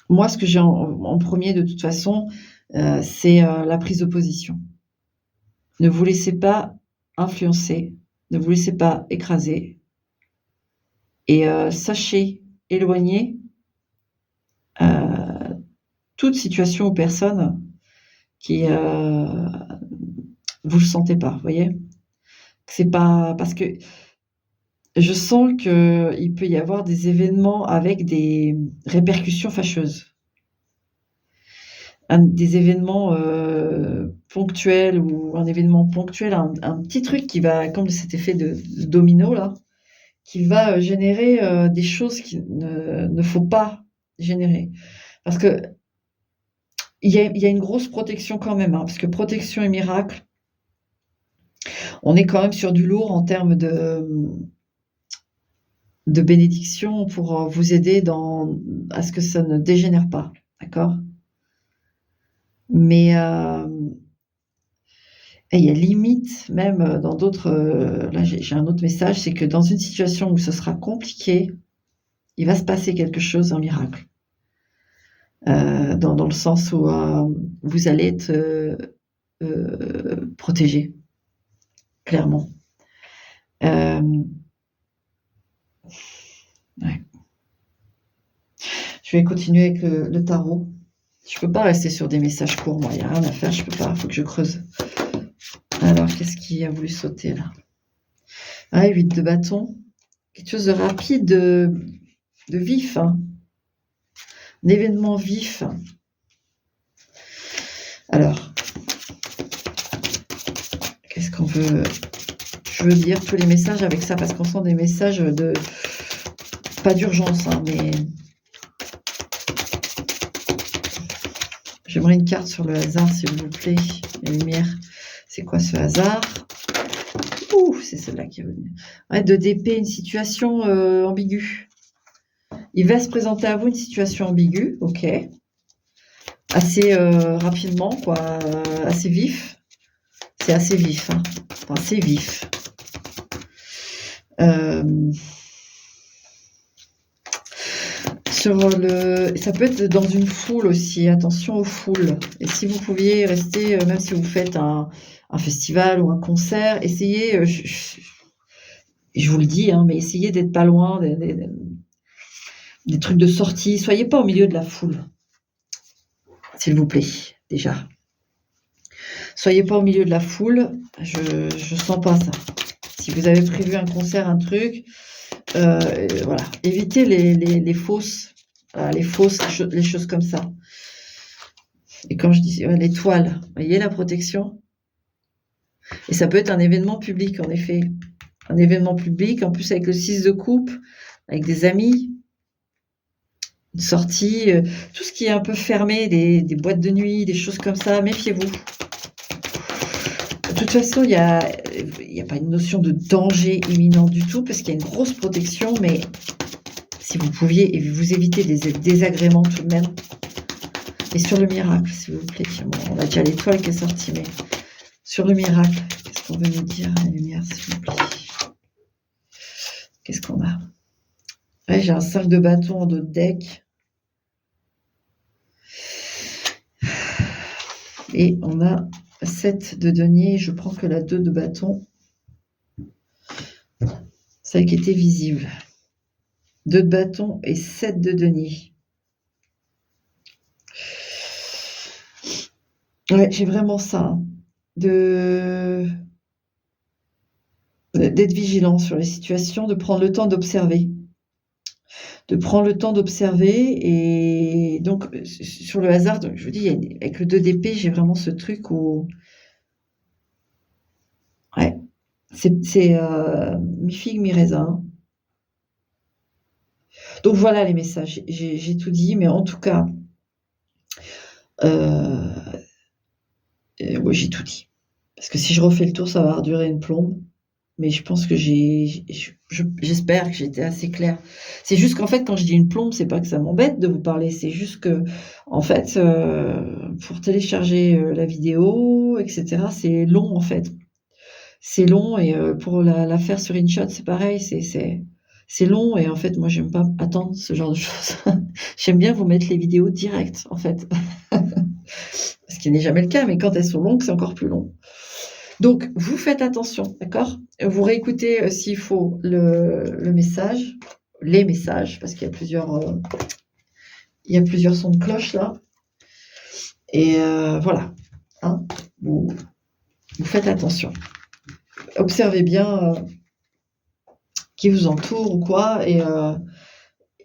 Moi, ce que j'ai en premier de toute façon, c'est, la prise de position. Ne vous laissez pas influencer, ne vous laissez pas écraser et sachez éloigner, heu, toute situation ou personne qui, vous le sentez pas, vous voyez? C'est pas parce que je sens qu'il peut y avoir des événements avec des répercussions fâcheuses. Des événements, ponctuels ou un événement ponctuel, un petit truc qui va comme cet effet de domino là, qui va, générer, des choses qui ne faut pas générer. Parce qu'il y a une grosse protection quand même, hein, parce que protection et miracle, on est quand même sur du lourd en termes de bénédiction pour, vous aider à ce que ça ne dégénère pas, d'accord? Mais, et il y a limite même, dans d'autres, là j'ai un autre message, c'est que dans une situation où ce sera compliqué, il va se passer quelque chose, un miracle. Dans le sens où, vous allez être, protégés, clairement. Hem, ouais. Je vais continuer avec le tarot. Je peux pas rester sur des messages courts, moi, il y a rien à faire, je peux pas, faut que je creuse. Alors qu'est-ce qui a voulu sauter là? Ah, 8 de bâton. Quelque chose de rapide, de vif, hein. Un événement vif. Alors, qu'est-ce qu'on veut je veux lire tous les messages avec ça parce qu'on sent des messages de pas d'urgence, hein, mais j'aimerais une carte sur le hasard, s'il vous plaît. La lumière, c'est quoi ce hasard? Ouh, c'est celle-là qui est venue. Ouais, 2 d'épée, une situation, ambiguë. Il va se présenter à vous une situation ambiguë, OK. Assez, rapidement quoi, assez vif. C'est assez vif, hein. Enfin, c'est vif. Ça peut être dans une foule aussi, attention aux foules. Et si vous pouviez rester, même si vous faites un festival ou un concert, essayez, je vous le dis, hein, mais essayez d'être pas loin des trucs de sortie. Soyez pas au milieu de la foule, s'il vous plaît, déjà. Soyez pas au milieu de la foule, je sens pas ça. Si vous avez prévu un concert, un truc, voilà, évitez les fausses, les choses comme ça. Et quand je dis l'étoile, vous voyez la protection? Et ça peut être un événement public, en effet. Un événement public, en plus avec le 6 de coupe, avec des amis, une sortie, tout ce qui est un peu fermé, des boîtes de nuit, des choses comme ça, méfiez-vous. De toute façon, il y a pas une notion de danger imminent du tout, parce qu'il y a une grosse protection, mais si vous pouviez vous éviter des désagréments tout de même. Et sur le miracle, s'il vous plaît. Bon, on a déjà l'étoile qui est sortie, mais sur le miracle, qu'est-ce qu'on veut nous dire, la lumière, s'il vous plaît? Qu'est-ce qu'on a? Ouais, j'ai un 5 de bâton en dos de deck. Et on a 7 de denier. Je prends que la 2 de bâton. Celle qui était visible. 2 de bâton et 7 de denier. Ouais, j'ai vraiment ça, hein, d'être vigilant sur les situations, de prendre le temps d'observer. De prendre le temps d'observer et donc sur le hasard, donc je vous dis, avec le 2 d'épée, j'ai vraiment ce truc où ouais, c'est mi figue mi raisin, Donc voilà les messages. J'ai tout dit, mais en tout cas, heu ouais, j'ai tout dit. Parce que si je refais le tour, ça va durer une plombe, mais je pense que j'espère que j'ai été assez claire. C'est juste qu'en fait, quand je dis une plombe, c'est pas que ça m'embête de vous parler, c'est juste qu'en fait, pour télécharger, la vidéo et cetera, c'est long, en fait. C'est long et pour la faire sur InShot, c'est pareil, c'est long et en fait, moi, j'aime pas attendre ce genre de choses. J'aime bien vous mettre les vidéos direct, en fait. Ce qui n'est jamais le cas, mais quand elles sont longues, c'est encore plus long. Donc vous faites attention, d'accord? Vous réécoutez, s'il faut le message, les messages, parce qu'il y a plusieurs sons de cloche là et voilà, hein? Vous faites attention. Observez bien, qui vous entoure ou quoi et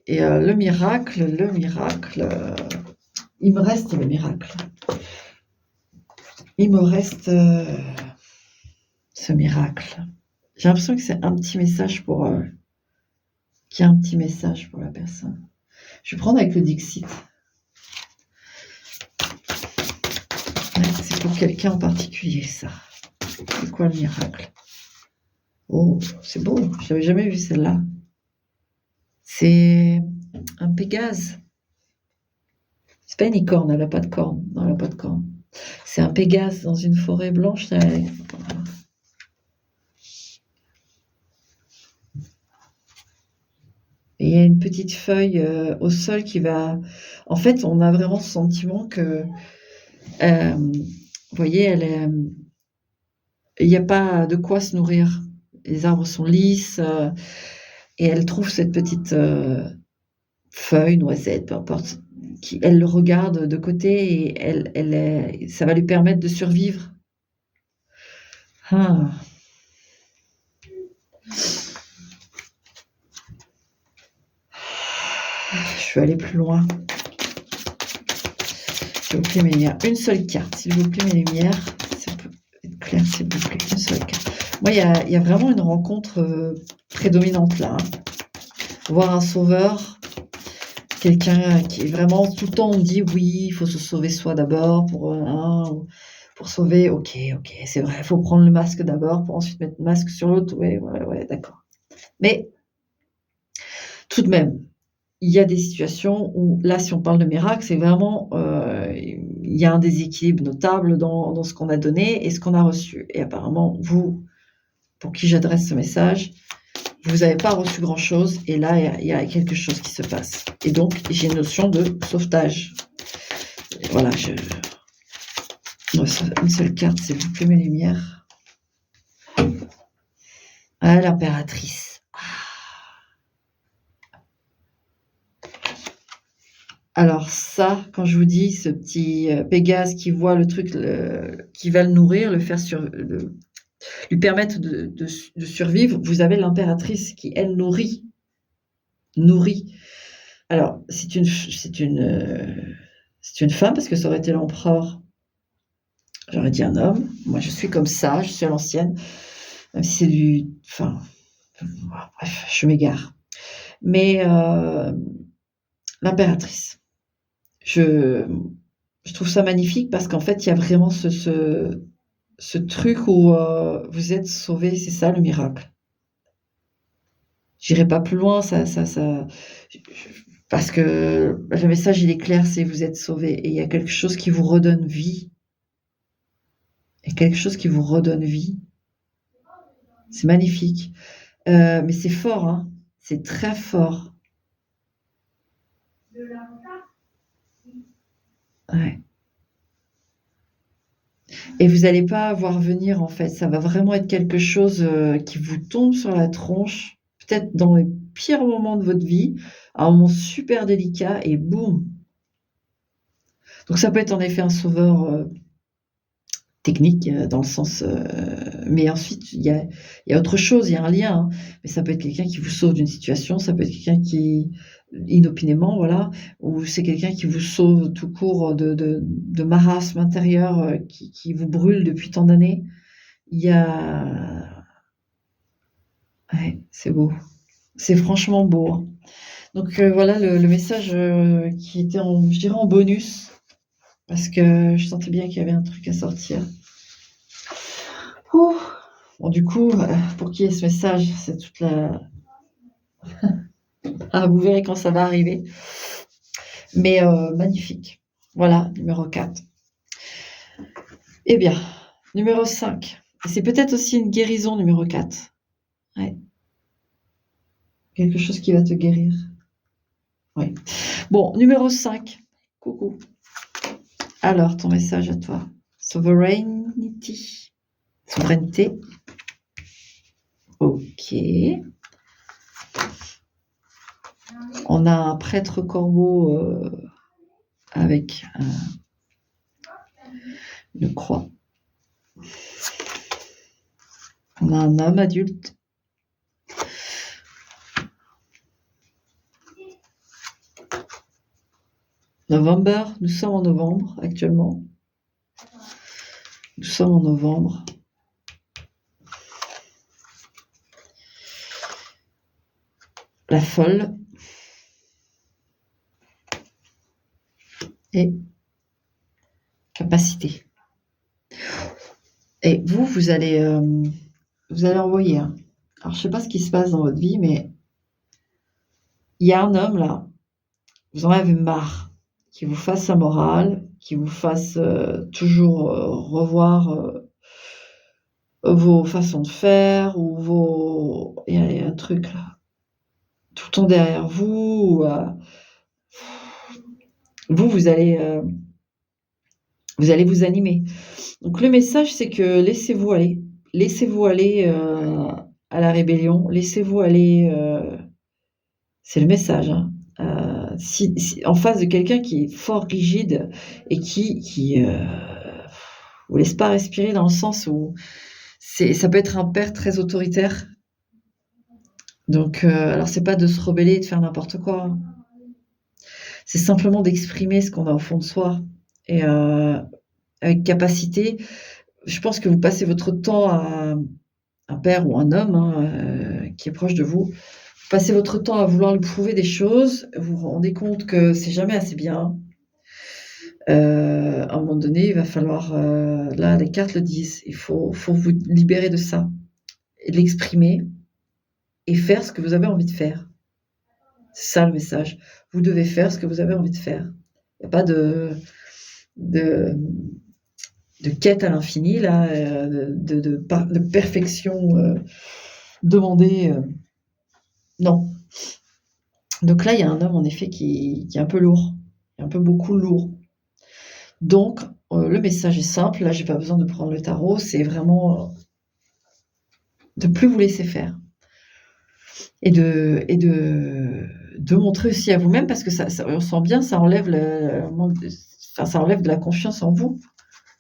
le miracle, il me reste le miracle. Il me reste, ce miracle. J'ai l'impression que c'est un petit message qu'il y a un petit message pour la personne. Je vais prendre avec le Dixit. Ouais, c'est pour quelqu'un en particulier, ça. C'est quoi le miracle? Oh, c'est beau, j'avais jamais vu celle-là. C'est un Pégase. C'est pas une licorne, elle a pas de cornes. Non, elle a pas de cornes. C'est un Pégase dans une forêt blanche. Et il y a une petite feuille au sol qui va. En fait, on a vraiment ce sentiment que, vous voyez, il n'y a pas de quoi se nourrir. Les arbres sont lisses et elle trouve cette petite feuille, noisette, peu importe, elle le regarde de côté et ça va lui permettre de survivre. Ah. Je vais aller plus loin. S'il vous plaît, mes lumières. Une seule carte, s'il vous plaît, mes lumières. Ça peut être clair, s'il vous plaît. Une seule carte. Moi, il y a vraiment une rencontre prédominante là. Voir un sauveur, quelqu'un qui est vraiment tout le temps, on dit oui, il faut se sauver soi d'abord pour sauver. Ok, c'est vrai, il faut prendre le masque d'abord pour ensuite mettre le masque sur l'autre. Ouais, d'accord. Mais tout de même, il y a des situations où, là, si on parle de miracle, c'est vraiment, il y a un déséquilibre notable dans ce qu'on a donné et ce qu'on a reçu. Et apparemment, vous, pour qui j'adresse ce message, vous n'avez pas reçu grand-chose et là, il y a quelque chose qui se passe. Et donc, j'ai une notion de sauvetage. Et voilà, une seule carte, s'il vous plaît, mes lumières. Ah, l'impératrice. Alors ça, quand je vous dis ce petit Pégase qui voit le truc, qui va le nourrir, lui permettre de survivre, vous avez l'impératrice qui, elle, nourrit. Alors, c'est une femme parce que ça aurait été l'empereur. J'aurais dit un homme. Moi, je suis comme ça, je suis à l'ancienne, même si c'est enfin, bref, je m'égare. Mais l'impératrice. Je trouve ça magnifique parce qu'en fait, il y a vraiment ce truc où vous êtes sauvé, c'est ça le miracle. J'irai pas plus loin, parce que le message il est clair, c'est vous êtes sauvé et il y a quelque chose qui vous redonne vie. Il y a quelque chose qui vous redonne vie. C'est magnifique. Mais c'est fort, hein. C'est très fort. Ouais. Et vous allez pas voir venir en fait, ça va vraiment être quelque chose, qui vous tombe sur la tronche, peut-être dans les pires moments de votre vie, un moment super délicat et boum! Donc ça peut être en effet un sauveur, technique, dans le sens, mais ensuite il y a autre chose, il y a un lien, hein. Mais ça peut être quelqu'un qui vous sauve d'une situation, ça peut être quelqu'un qui inopinément, voilà, ou c'est quelqu'un qui vous sauve tout court de marasme intérieur, qui vous brûle depuis tant d'années. Il y a Ouais, c'est beau. C'est franchement beau, hein. Donc voilà le message, qui était je dirais en bonus, parce que je sentais bien qu'il y avait un truc à sortir. Ouh! Bon du coup, pour qui est ce message? C'est toute la vous verrez quand ça va arriver. Mais magnifique. Voilà, numéro 4. Eh bien, numéro 5. C'est peut-être aussi une guérison, numéro 4. Ouais. Quelque chose qui va te guérir. Oui. Bon, numéro 5. Coucou. Alors, ton message à toi. Sovereignty. Souveraineté. Ok. On a un prêtre corbeau avec une croix. On a un homme adulte. November, nous sommes en novembre actuellement. Nous sommes en novembre. La folle. Et capacité. Et vous allez envoyer. Hein. Alors, je sais pas ce qui se passe dans votre vie, mais il y a un homme là, vous en avez marre, qui vous fasse la morale, qui vous fasse toujours revoir vos façons de faire ou vos. Il y a un truc là, tout le temps derrière vous. Vous allez vous animer. Donc le message, c'est que laissez-vous aller. Laissez-vous aller à la rébellion. Laissez-vous aller. C'est le message. Hein. Si en face de quelqu'un qui est fort rigide et qui vous laisse pas respirer dans le sens où ça peut être un père très autoritaire. Donc, alors c'est pas de se rebeller et de faire n'importe quoi. Hein. C'est simplement d'exprimer ce qu'on a au fond de soi et avec capacité. Je pense que vous passez votre temps à un père ou un homme qui est proche de vous. Vous passez votre temps à vouloir lui prouver des choses. Vous vous rendez compte que c'est jamais assez bien. À un moment donné, il va falloir, là, les cartes le disent, il faut vous libérer de ça et de l'exprimer et faire ce que vous avez envie de faire. C'est ça le message. Vous devez faire ce que vous avez envie de faire. Il n'y a pas de quête à l'infini, là, de perfection demandée. Non. Donc là, il y a un homme, en effet, qui est un peu lourd, un peu beaucoup lourd. Donc, le message est simple. Là, j'ai pas besoin de prendre le tarot. C'est vraiment de plus vous laisser faire et de montrer aussi à vous-même, parce que ça, on sent bien, ça enlève ça enlève de la confiance en vous.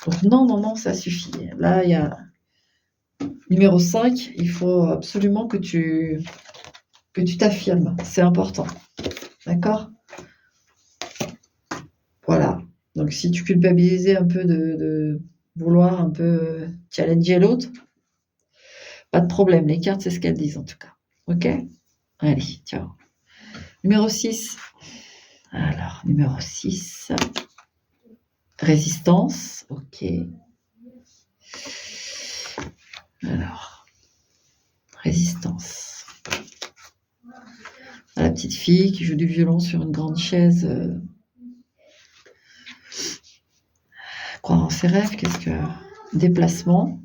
Donc non, ça suffit. Là, il y a numéro 5, il faut absolument que tu t'affirmes. C'est important. D'accord? Voilà. Donc si tu culpabilisais un peu de vouloir un peu challenger l'autre, pas de problème. Les cartes, c'est ce qu'elles disent en tout cas. Ok? Allez, ciao. Numéro 6. Alors, numéro 6. Résistance. Ok. Alors, résistance. La petite fille qui joue du violon sur une grande chaise. Croire en ses rêves, qu'est-ce que. Déplacement.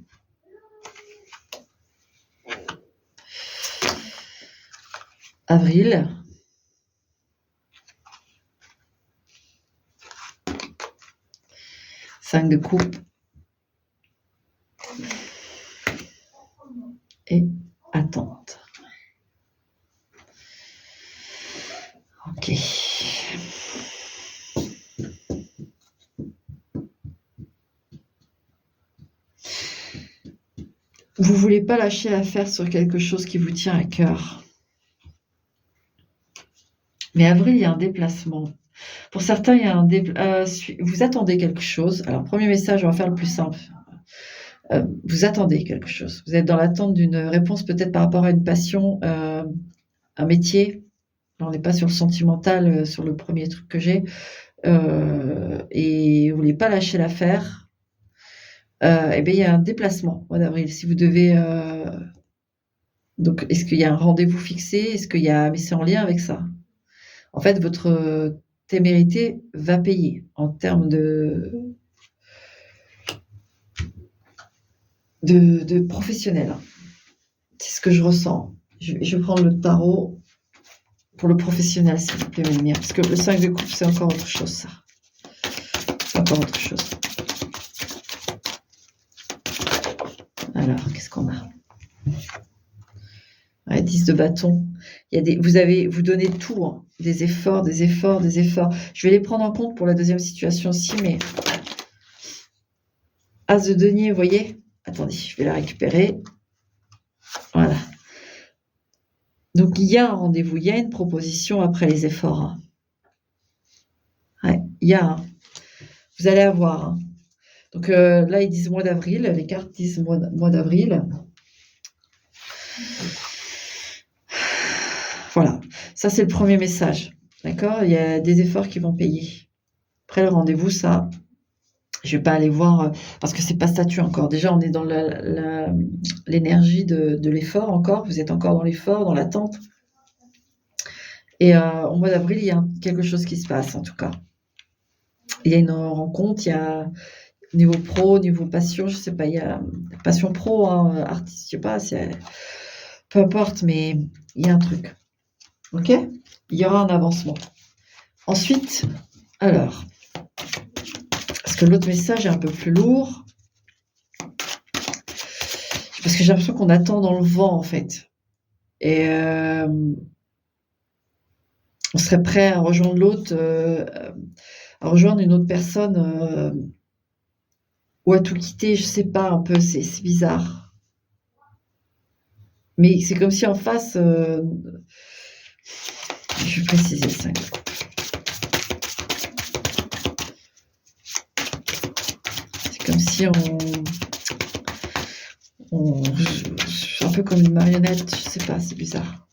Avril. Cinq de coupe. Et attente. Ok. Vous voulez pas lâcher l'affaire sur quelque chose qui vous tient à cœur. Mais avril, il y a un déplacement. Pour certains, il y a vous attendez quelque chose. Alors, premier message, on va faire le plus simple. Vous attendez quelque chose. Vous êtes dans l'attente d'une réponse peut-être par rapport à une passion, un métier. Là, on n'est pas sur le sentimental, sur le premier truc que j'ai. Et vous voulez pas lâcher l'affaire. Et bien, il y a un déplacement au mois d'avril. Si vous devez... donc, est-ce qu'il y a un rendez-vous fixé? Est-ce qu'il y a... Mais c'est en lien avec ça. En fait, votre témérité va payer en termes de professionnel. C'est ce que je ressens. Je vais prendre le tarot pour le professionnel, s'il vous plaît, mes lumières. Parce que le 5 de coupe, c'est encore autre chose, ça. C'est encore autre chose. Alors, qu'est-ce qu'on a? Ouais, 10 de bâton. Vous donnez tout, hein. Des efforts, des efforts, des efforts. Je vais les prendre en compte pour la deuxième situation aussi, mais... As de denier, vous voyez? Attendez, je vais la récupérer. Voilà. Donc, il y a un rendez-vous, il y a une proposition après les efforts. Hein. Ouais, il y a un. Vous allez avoir. Hein. Donc là, ils disent mois d'avril. Les cartes disent mois d'avril. Voilà. Ça, c'est le premier message. D'accord? Il y a des efforts qui vont payer. Après le rendez-vous, ça, je ne vais pas aller voir parce que c'est pas statut encore. Déjà, on est dans l'énergie de l'effort encore. Vous êtes encore dans l'effort, dans l'attente. Et au mois d'avril, il y a quelque chose qui se passe, en tout cas. Il y a une rencontre, il y a niveau pro, niveau passion, je sais pas, il y a passion pro, hein, artiste, je sais pas, peu importe, mais il y a un truc. Ok? Il y aura un avancement. Ensuite, alors, parce que l'autre message est un peu plus lourd, parce que j'ai l'impression qu'on attend dans le vent, en fait. Et on serait prêt à rejoindre l'autre, à rejoindre une autre personne, ou à tout quitter, je sais pas, un peu, c'est bizarre. Mais c'est comme si en face, je vais préciser le 5. C'est comme si un peu comme une marionnette, je sais pas, c'est bizarre.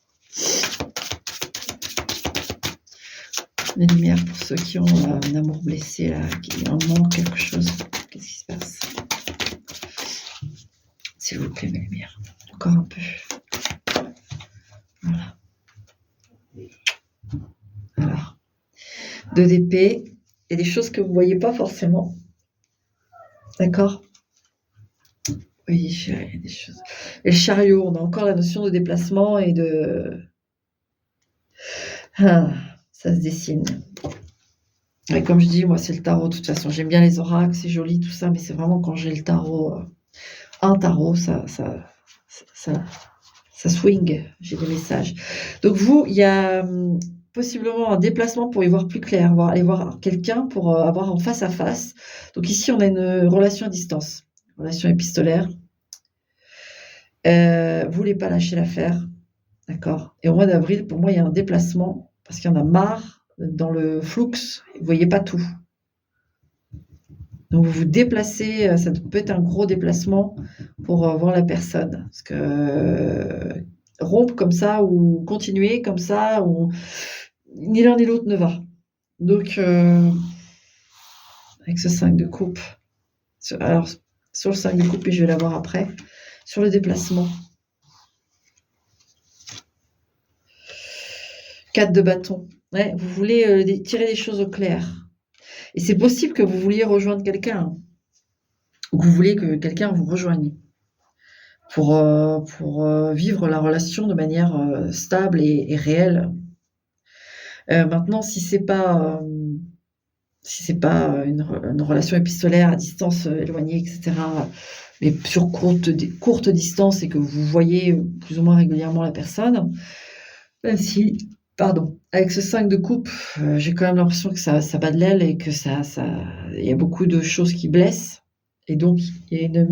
Les lumières pour ceux qui ont un amour blessé, là, qui en manque quelque chose. Qu'est-ce qui se passe? S'il vous plaît, mes lumières. Encore un peu. Voilà. Alors. 2 d'épée. Il y a des choses que vous ne voyez pas forcément. D'accord? Oui, il y a des choses. Et le chariot, on a encore la notion de déplacement et de... Ah, ça se dessine. Et comme je dis, moi, c'est le tarot. De toute façon, j'aime bien les oracles, c'est joli, tout ça, mais c'est vraiment quand j'ai le tarot... un tarot, ça swing, j'ai des messages. Donc vous, il y a possiblement un déplacement pour y voir plus clair, aller voir quelqu'un pour avoir en face à face. Donc ici, on a une relation à distance, relation épistolaire. Vous voulez pas lâcher l'affaire, d'accord? Et au mois d'avril, pour moi, il y a un déplacement parce qu'il y en a marre dans le flux. Vous voyez pas tout. Donc, vous vous déplacez, ça peut être un gros déplacement pour voir la personne. Parce que rompre comme ça ou continuer comme ça, ou ni l'un ni l'autre ne va. Donc, avec ce 5 de coupe, alors sur le 5 de coupe, et je vais l'avoir après, sur le déplacement. 4 de bâton. Ouais, vous voulez tirer les choses au clair. Et c'est possible que vous vouliez rejoindre quelqu'un, ou que vous voulez que quelqu'un vous rejoigne. Pour vivre la relation de manière stable et réelle. Maintenant, si c'est pas une relation épistolaire à distance éloignée, etc., mais sur courte distance et que vous voyez plus ou moins régulièrement la personne, même si, pardon, avec ce 5 de coupe, j'ai quand même l'impression que ça bat de l'aile et que il y a beaucoup de choses qui blessent. Et donc, il y a une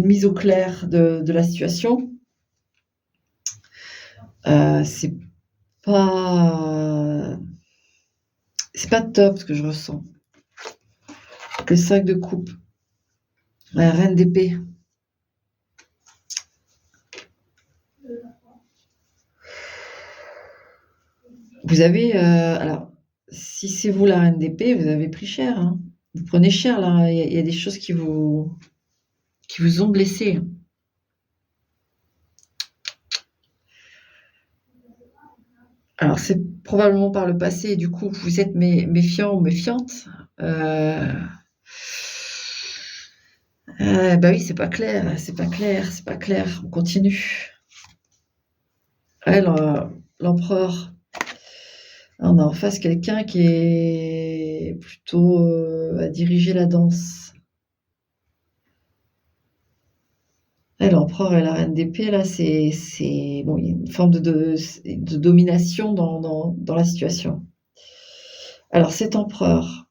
mise au clair de la situation. C'est pas top ce que je ressens. Le 5 de coupe, la reine d'épée. Vous avez, alors, si c'est vous la reine d'épée, vous avez pris cher, hein. Vous prenez cher là, il y a des choses qui vous ont blessé. Alors c'est probablement par le passé, du coup, vous êtes méfiant ou méfiante. Heu, bah oui, c'est pas clair, c'est pas clair, c'est pas clair. On continue. Ouais, l'empereur. On a en face quelqu'un qui est plutôt, à diriger la danse. Ouais, l'empereur et la reine d'épée là, c'est bon, il y a une forme de domination dans la situation. Alors cet empereur,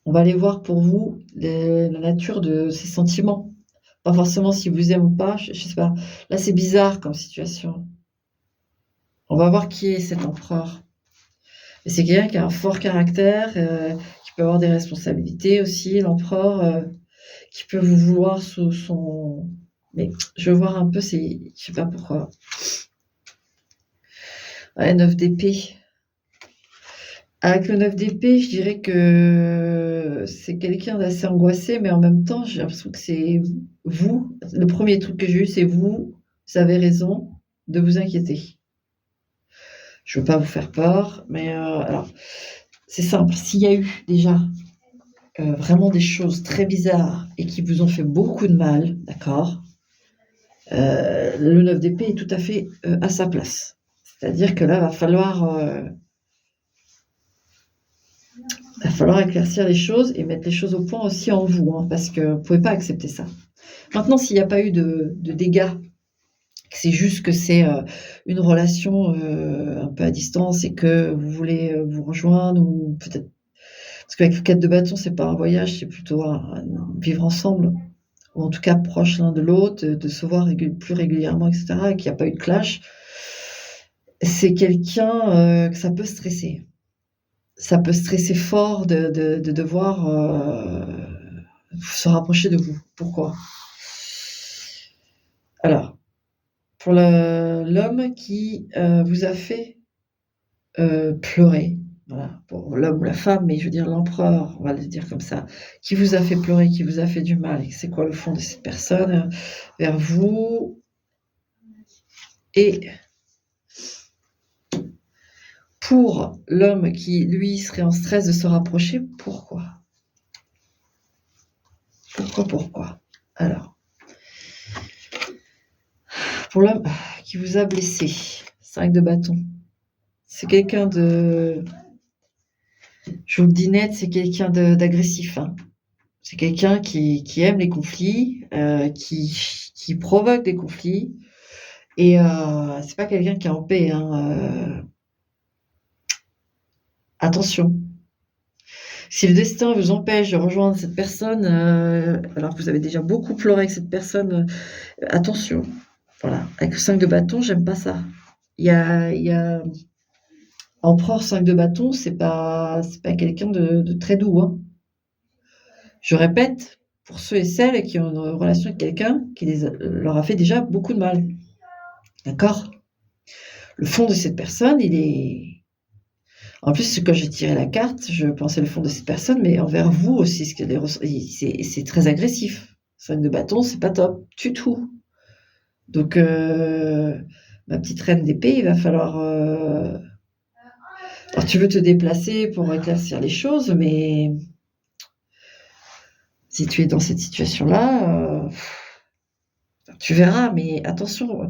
on va aller voir pour vous la nature de ses sentiments. Pas forcément s'il vous aime ou pas, je sais pas. Là, c'est bizarre comme situation. On va voir qui est cet empereur. Et c'est quelqu'un qui a un fort caractère, qui peut avoir des responsabilités aussi, l'empereur, qui peut vous vouloir sous son mais je veux voir un peu, je sais pas pourquoi. Ouais, 9 d'épée. Avec le 9 d'épée, je dirais que c'est quelqu'un d'assez angoissé, mais en même temps, j'ai l'impression que c'est vous. Le premier truc que j'ai eu, c'est vous avez raison de vous inquiéter. Je veux pas vous faire peur, mais alors, c'est simple. S'il y a eu déjà vraiment des choses très bizarres et qui vous ont fait beaucoup de mal, d'accord, le 9 d'épée est tout à fait à sa place. C'est-à-dire que là, va falloir éclaircir les choses et mettre les choses au point aussi en vous, hein, parce que vous ne pouvez pas accepter ça. Maintenant, s'il n'y a pas eu de dégâts, que c'est juste que c'est une relation un peu à distance et que vous voulez vous rejoindre, ou peut-être. Parce qu'avec le 4 de bâton, c'est pas un voyage, c'est plutôt vivre ensemble, ou en tout cas proche l'un de l'autre, de se voir plus régulièrement, etc., et qu'il n'y a pas eu de clash. C'est quelqu'un que ça peut stresser. Ça peut stresser fort de devoir se rapprocher de vous. Pourquoi? Alors, pour l'homme qui vous a fait pleurer, voilà, pour l'homme ou la femme, mais je veux dire l'empereur, on va le dire comme ça, qui vous a fait pleurer, qui vous a fait du mal, et c'est quoi le fond de cette personne vers vous? Et pour l'homme qui, lui, serait en stress de se rapprocher, pourquoi? Pourquoi? Alors, pour l'homme qui vous a blessé, 5 de bâton, c'est quelqu'un je vous le dis net, c'est quelqu'un d'agressif, hein. C'est quelqu'un qui aime les conflits, qui provoque des conflits, et c'est pas quelqu'un qui est en paix, hein, attention. Si le destin vous empêche de rejoindre cette personne, alors que vous avez déjà beaucoup pleuré avec cette personne, attention. Voilà, avec le 5 de bâton, j'aime pas ça. Il y a empereur 5 de bâton, c'est pas quelqu'un de très doux, hein. Je répète, pour ceux et celles qui ont une relation avec quelqu'un qui leur a fait déjà beaucoup de mal. D'accord? Le fond de cette personne, il est. En plus, quand j'ai tiré la carte, je pensais le fond de cette personne, mais envers vous aussi, c'est très agressif. 5 de bâton, c'est pas top du tout. Donc, ma petite reine d'épée, il va falloir. Alors, tu veux te déplacer pour éclaircir les choses, mais si tu es dans cette situation-là, tu verras, mais attention,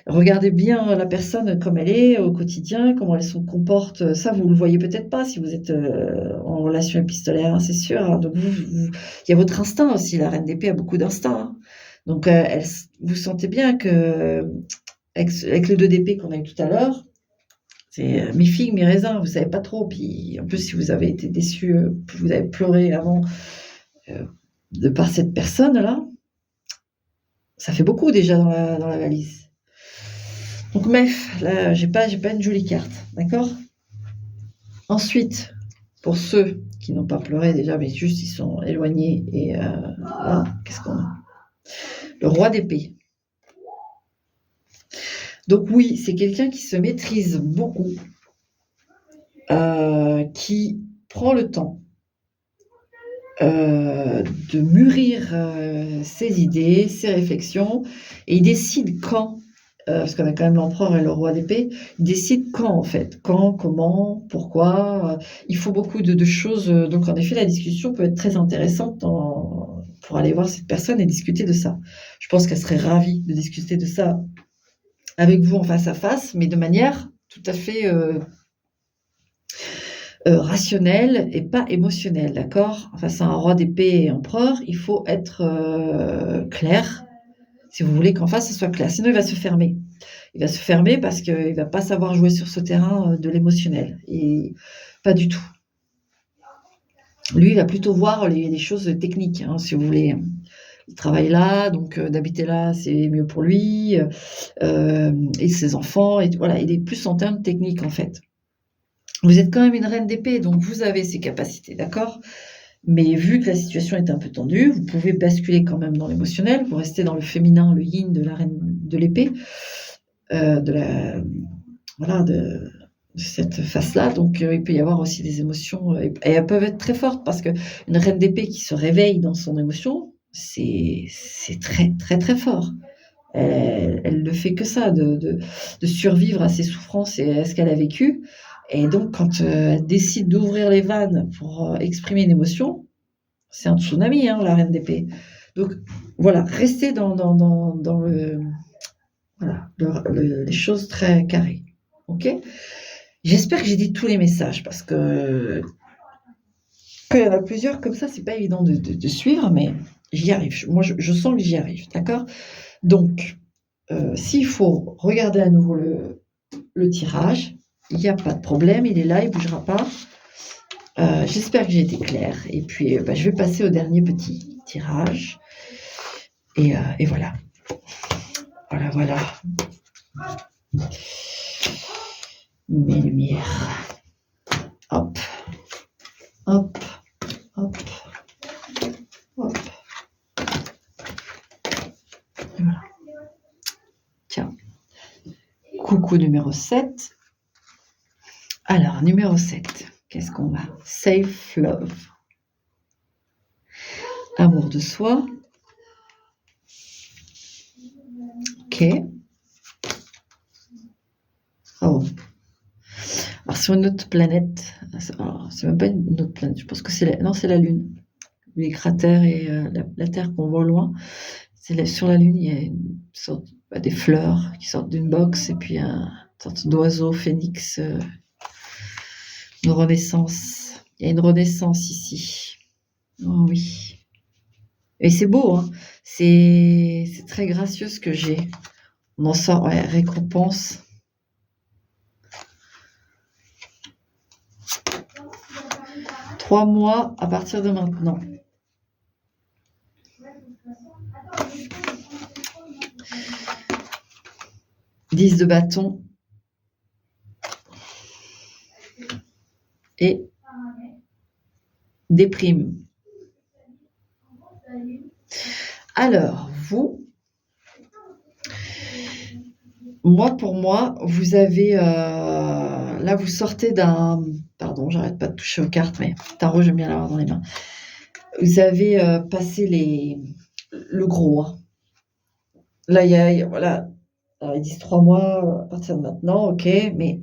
regardez bien la personne comme elle est au quotidien, comment elle se comporte. Ça, vous le voyez peut-être pas si vous êtes en relation épistolaire, hein, c'est sûr, hein. Donc, il y a votre instinct aussi. La reine d'épée a beaucoup d'instinct, hein. Donc, vous sentez bien que, avec le 2 d'épée qu'on a eu tout à l'heure, c'est mi-figue, mi-raisin, vous savez pas trop. Puis, en plus, si vous avez été déçu, vous avez pleuré avant de par cette personne-là, ça fait beaucoup déjà dans la valise. Donc Mef, là, j'ai pas une jolie carte, d'accord? Ensuite, pour ceux qui n'ont pas pleuré déjà, mais juste ils sont éloignés, et là, qu'est-ce qu'on a? Le roi d'épée. Donc oui, c'est quelqu'un qui se maîtrise beaucoup, qui prend le temps de mûrir ses idées, ses réflexions, et il décide quand, parce qu'on a quand même l'empereur et le roi d'épée, il décide quand en fait, quand, comment, pourquoi. Il faut beaucoup de choses. Donc en effet, la discussion peut être très intéressante pour aller voir cette personne et discuter de ça. Je pense qu'elle serait ravie de discuter de ça avec vous en face à face, mais de manière tout à fait rationnelle et pas émotionnelle, d'accord? Face à un roi d'épée et empereur, il faut être clair, si vous voulez qu'en face, ce soit clair. Sinon, il va se fermer. Il va se fermer parce qu'il ne va pas savoir jouer sur ce terrain de l'émotionnel. Et pas du tout. Lui, il va plutôt voir les choses techniques, hein, si vous voulez. Il travaille là, donc d'habiter là, c'est mieux pour lui, et ses enfants. Et voilà, il est plus en termes techniques, en fait. Vous êtes quand même une reine d'épée, donc vous avez ces capacités, d'accord? Mais vu que la situation est un peu tendue, vous pouvez basculer quand même dans l'émotionnel, vous restez dans le féminin, le yin de la reine de l'épée, voilà, de cette face-là. Donc il peut y avoir aussi des émotions, et elles peuvent être très fortes, parce qu'une reine d'épée qui se réveille dans son émotion, c'est très, très, très fort. Elle ne fait que ça, de survivre à ses souffrances et à ce qu'elle a vécu. Et donc, quand elle décide d'ouvrir les vannes pour exprimer une émotion, c'est un tsunami, hein, la reine d'épée. Donc, voilà, restez dans voilà, les choses très carrées. Ok? J'espère que j'ai dit tous les messages, parce que quand il y en a plusieurs comme ça, c'est pas évident de suivre, mais j'y arrive. Moi, je sens que j'y arrive, d'accord? Donc, s'il faut regarder à nouveau le tirage, il n'y a pas de problème, il est là, il ne bougera pas. J'espère que j'ai été claire. Et puis, je vais passer au dernier petit tirage. Et voilà. Voilà, voilà. Mes lumières. Hop. Hop. Hop. Hop. Et voilà. Tiens. Coucou numéro 7. Alors, numéro 7. Qu'est-ce qu'on a? Safe love. Amour de soi. Ok. Oh. Alors, sur une autre planète, alors, c'est même pas une autre planète, je pense que c'est la Lune. Les cratères et la Terre qu'on voit au loin. Sur la Lune, il y a une sorte, des fleurs qui sortent d'une box, et puis une sorte d'oiseau phénix, une renaissance. Il y a une renaissance ici. Oh oui. Et c'est beau, hein. C'est très gracieux ce que j'ai. On en sort, ouais, récompense. « 3 mois à partir de maintenant. » Dix de bâton. Et déprime. Alors, vous, pour moi, vous avez, là, vous sortez d'un, pardon, j'arrête pas de toucher aux cartes, mais tarot, j'aime bien l'avoir dans les mains. Vous avez passé le gros, hein. Là, voilà, alors, ils disent 3 mois à partir de maintenant, ok, mais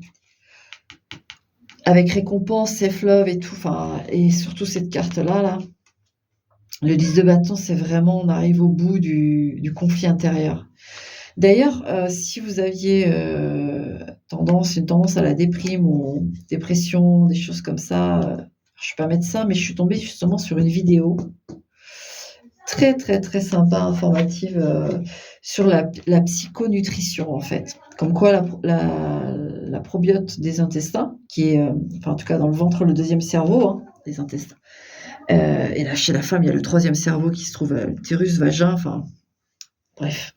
avec récompense, safe love et tout, et surtout cette carte-là, là, le 10 de bâton, c'est vraiment, on arrive au bout du conflit intérieur. D'ailleurs, si vous aviez une tendance à la déprime ou dépression, des choses comme ça, je ne suis pas médecin, mais je suis tombée justement sur une vidéo très, très, très sympa, informative, sur la psychonutrition, en fait. Comme quoi la probiote des intestins, qui est, en tout cas dans le ventre, le deuxième cerveau, hein, des intestins. Et là, chez la femme, il y a le troisième cerveau qui se trouve à l'utérus, vagin, bref.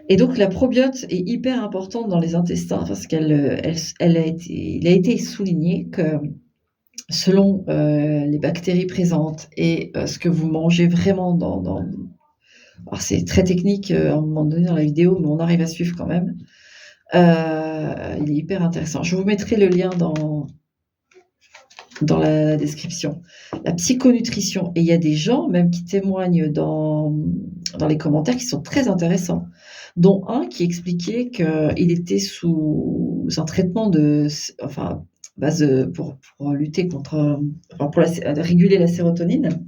Et donc la probiote est hyper importante dans les intestins, parce il a été souligné que selon les bactéries présentes et ce que vous mangez vraiment alors c'est très technique à un moment donné dans la vidéo, mais on arrive à suivre quand même. Il est hyper intéressant. Je vous mettrai le lien dans la description. La psychonutrition, et il y a des gens même qui témoignent dans les commentaires qui sont très intéressants, dont un qui expliquait qu'il était sous un traitement enfin, base, pour lutter contre, enfin, pour réguler la sérotonine,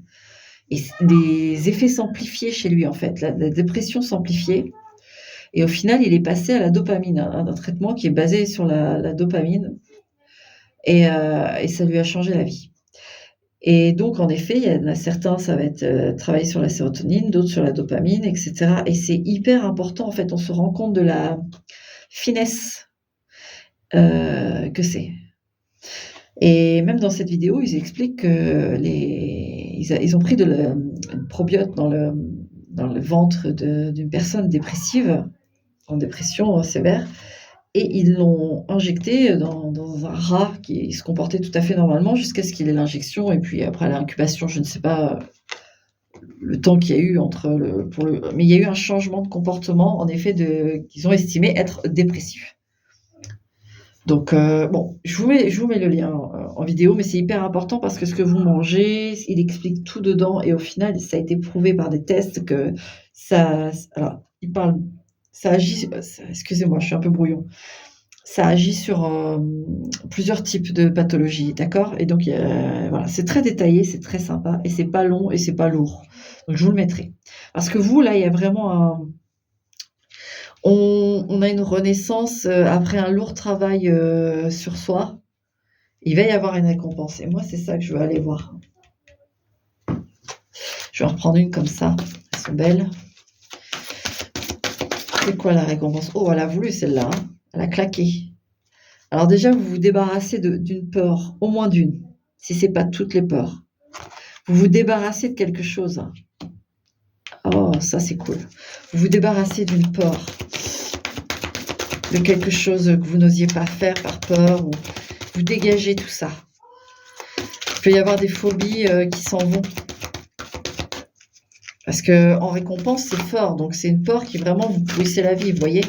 et des effets s'amplifiaient chez lui, en fait. La dépression s'amplifiait, et au final, il est passé à la dopamine, un traitement qui est basé sur la dopamine, et ça lui a changé la vie. Et donc, en effet, il y en a certains, ça va être travailler sur la sérotonine, d'autres sur la dopamine, etc. Et c'est hyper important, en fait, on se rend compte de la finesse que c'est. Et même dans cette vidéo, ils expliquent que ils ont pris une probiote dans le ventre d'une personne dépressive, en dépression sévère, et ils l'ont injecté dans un rat qui se comportait tout à fait normalement jusqu'à ce qu'il ait l'injection, et puis après la récupération, je ne sais pas le temps qu'il y a eu mais il y a eu un changement de comportement, en effet, qu'ils ont estimé être dépressif. Donc bon, je vous mets le lien en vidéo, mais c'est hyper important parce que ce que vous mangez, il explique tout dedans, et au final, ça a été prouvé par des tests que ça. Alors, il parle, ça agit. Excusez-moi, je suis un peu brouillon. Ça agit sur plusieurs types de pathologies, d'accord? Et donc, voilà, c'est très détaillé, c'est très sympa, et c'est pas long et c'est pas lourd. Donc, je vous le mettrai. Parce que vous, là, il y a vraiment on a une renaissance après un lourd travail sur soi. Il va y avoir une récompense. Et moi, c'est ça que je veux aller voir. Je vais en reprendre une comme ça. Elles sont belles. C'est quoi la récompense? Oh, elle a voulu celle-là, hein. Elle a claqué. Alors déjà, vous vous débarrassez d'une peur, au moins d'une, si ce n'est pas toutes les peurs. Vous vous débarrassez de quelque chose. Oh, ça c'est cool. Vous vous débarrassez d'une peur, de quelque chose que vous n'osiez pas faire par peur, ou vous dégagez tout ça. Il peut y avoir des phobies qui s'en vont. Parce qu'en récompense, c'est fort. Donc c'est une peur qui vraiment vous pourrissez la vie, vous voyez.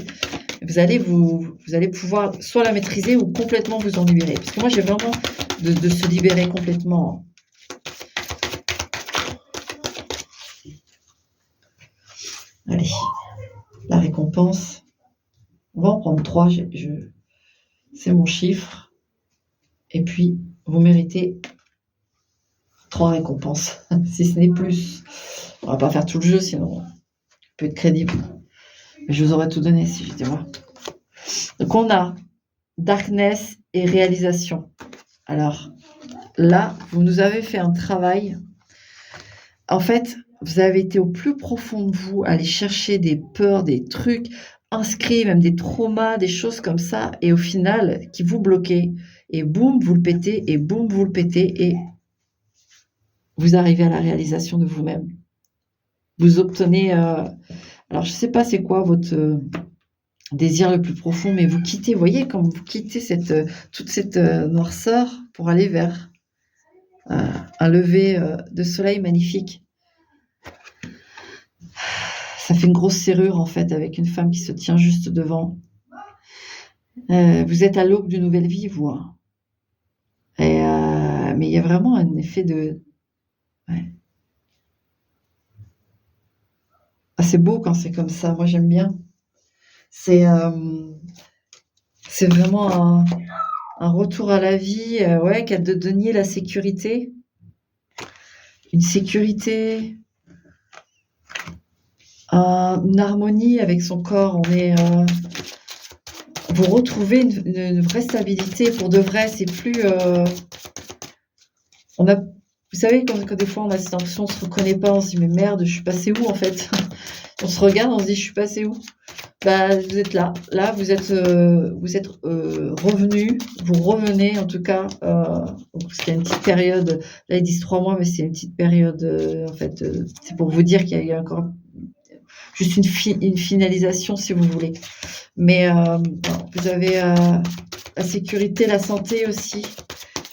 Vous allez pouvoir soit la maîtriser ou complètement vous en libérer. Parce que moi, j'ai vraiment de se libérer complètement. Allez, la récompense. On va en prendre 3. C'est mon chiffre. Et puis, vous méritez 3 récompenses, si ce n'est plus. On va pas faire tout le jeu, sinon on peut être crédible. Mais je vous aurais tout donné si j'étais moi. Donc, on a darkness et réalisation. Alors, là, vous nous avez fait un travail. En fait, vous avez été au plus profond de vous, aller chercher des peurs, des trucs inscrits, même des traumas, des choses comme ça, et au final, qui vous bloquaient. Et boum, vous le pétez, et boum, vous le pétez, et vous arrivez à la réalisation de vous-même. Vous obtenez... alors, je ne sais pas c'est quoi votre désir le plus profond, mais vous quittez, vous voyez, comme vous quittez toute cette noirceur pour aller vers un lever de soleil magnifique. Ça fait une grosse serrure, en fait, avec une femme qui se tient juste devant. Vous êtes à l'aube d'une nouvelle vie, vous. Hein. Mais il y a vraiment un effet de... Ouais. Ah, c'est beau quand c'est comme ça, moi j'aime bien. C'est vraiment un retour à la vie, ouais, qui a de nier la sécurité. Une sécurité, une harmonie avec son corps. Vous retrouvez une vraie stabilité pour de vrai. C'est plus... vous savez, quand des fois on a cette impression, on se reconnaît pas, on se dit mais merde, je suis passée où en fait? On se regarde, on se dit je suis passée où? Bah, vous êtes là. Là, vous êtes revenu. Vous revenez en tout cas. Parce qu'il y a une petite période. Là, ils disent 3 mois, mais c'est une petite période. En fait, c'est pour vous dire qu'il y a encore juste une finalisation, si vous voulez. Mais vous avez la sécurité, la santé aussi.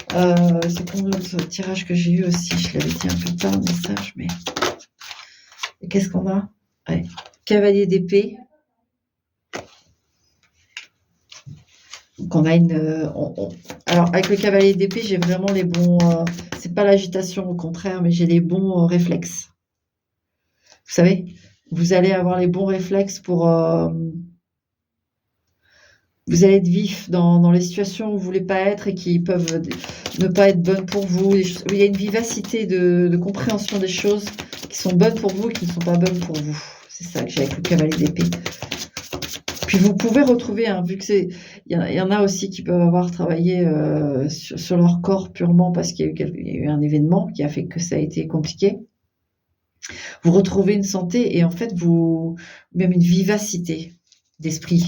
C'est comme l'autre tirage que j'ai eu aussi. Je l'avais dit un peu tard, le message, mais... Et qu'est-ce qu'on a? Ouais. Cavalier d'épée. Donc on a une, alors avec le cavalier d'épée, j'ai vraiment les bons, c'est pas l'agitation, au contraire, mais j'ai les bons, réflexes. Vous savez? Vous allez avoir les bons réflexes pour, vous allez être vif dans les situations où vous voulez pas être et qui peuvent ne pas être bonnes pour vous. Il y a une vivacité de compréhension des choses qui sont bonnes pour vous et qui ne sont pas bonnes pour vous. C'est ça que j'ai avec le cavalier d'épée. Puis vous pouvez retrouver, hein, vu que il y en a aussi qui peuvent avoir travaillé sur leur corps purement parce qu'il y a eu un événement qui a fait que ça a été compliqué. Vous retrouvez une santé et en fait même une vivacité d'esprit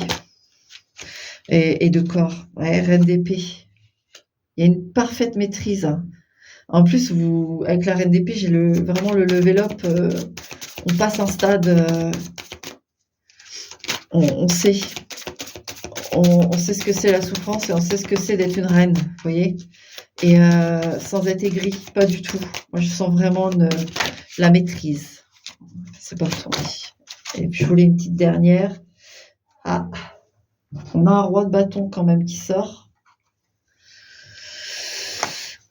et de corps. Ouais, reine d'épée. Il y a une parfaite maîtrise, hein. En plus, avec la reine d'épée, j'ai vraiment le level up. On passe un stade, on sait. On sait ce que c'est la souffrance et on sait ce que c'est d'être une reine, vous voyez? Et sans être aigri, pas du tout. Moi, je sens vraiment la maîtrise. C'est pas retourné. Et puis, je voulais une petite dernière. Ah, on a un roi de bâton quand même qui sort.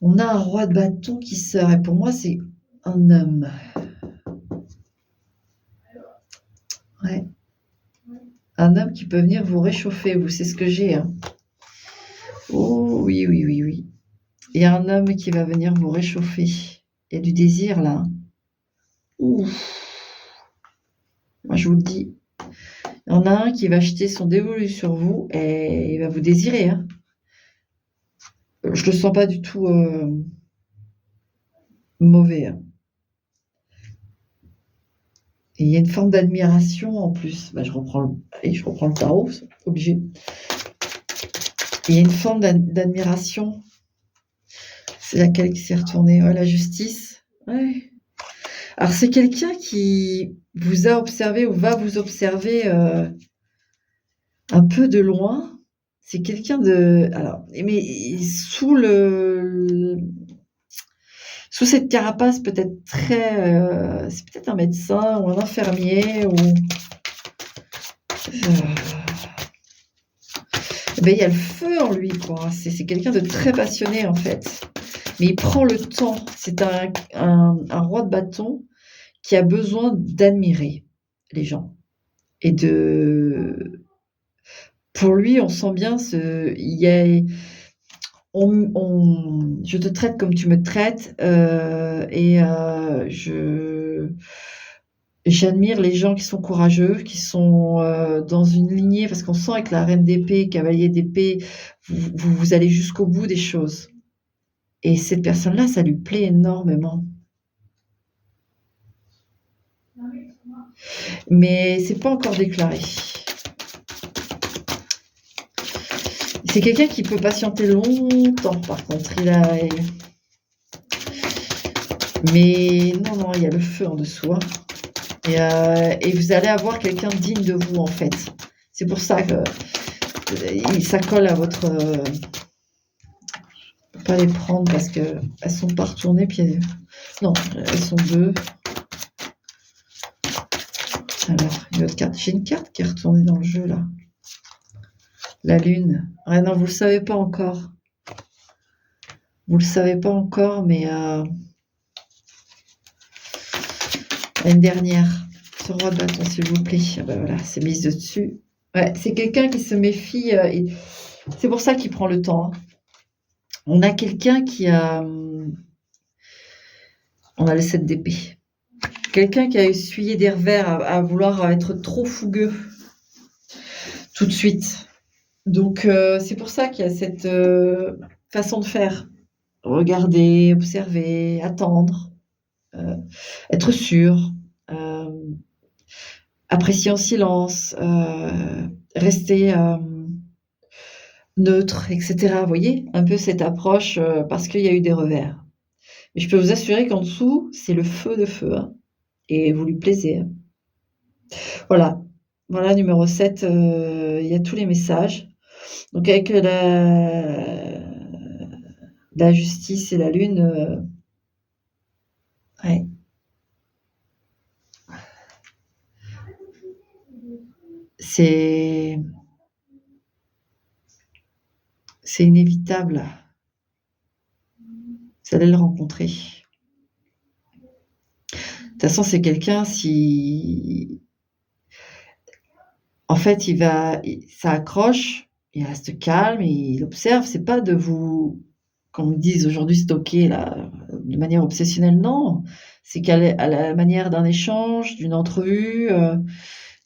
On a un roi de bâton qui sort. Et pour moi, c'est un homme. Ouais. Un homme qui peut venir vous réchauffer, vous, c'est ce que j'ai, hein. Oh oui, oui, oui, oui. Il y a un homme qui va venir vous réchauffer. Il y a du désir là, hein. Ouh. Moi, je vous le dis. Il y en a un qui va jeter son dévolu sur vous et il va vous désirer, hein. Je le sens pas du tout mauvais, hein. Et il y a une forme d'admiration en plus. Bah, je reprends le tarot, c'est obligé. Et il y a une forme d'admiration. C'est laquelle qui s'est retournée? Ouais, la justice. Ouais. Alors c'est quelqu'un qui vous a observé ou va vous observer un peu de loin. C'est quelqu'un de... Alors, mais sous cette carapace peut-être très... c'est peut-être un médecin ou un infirmier ou... Ben, il y a le feu en lui, quoi. C'est quelqu'un de très passionné, en fait. Mais il prend le temps. C'est un roi de bâton qui a besoin d'admirer les gens. Et pour lui, on sent bien il y a, je te traite comme tu me traites, et j'admire les gens qui sont courageux, qui sont dans une lignée, parce qu'on sent avec la reine d'épée, cavalier d'épée, vous allez jusqu'au bout des choses. Et cette personne-là, ça lui plaît énormément. Mais c'est pas encore déclaré. C'est quelqu'un qui peut patienter longtemps, par contre. Mais non, il y a le feu en dessous, hein. Et vous allez avoir quelqu'un digne de vous, en fait. C'est pour ça que ça colle à votre... je peux pas les prendre parce qu'elles sont pas retournées. Puis non, elles sont deux. Alors, une autre carte. J'ai une carte qui est retournée dans le jeu, là. La lune. Ah non, vous le savez pas encore. Vous le savez pas encore, mais une dernière. Ce roi de bâton, s'il vous plaît. Ah ben voilà, c'est mise dessus. Ouais, c'est quelqu'un qui se méfie. C'est pour ça qu'il prend le temps, hein. On a quelqu'un qui a... On a le 7 d'épée. Quelqu'un qui a essuyé des revers à vouloir être trop fougueux tout de suite. Donc, c'est pour ça qu'il y a cette façon de faire. Regarder, observer, attendre, être sûr, euh, apprécier en silence, rester neutre, etc. Vous voyez, un peu cette approche parce qu'il y a eu des revers. Mais je peux vous assurer qu'en dessous, c'est le feu de feu, hein, et vous lui plaisez, hein. Voilà, voilà numéro 7. Il y a tous les messages. Donc avec la justice et la lune, ouais. C'est c'est inévitable. Vous allez le rencontrer. De toute façon, c'est quelqu'un si en fait, ça accroche, il reste calme, il observe. C'est pas de vous qu'on me dise aujourd'hui stocker là, de manière obsessionnelle, non. C'est à la manière d'un échange, d'une entrevue,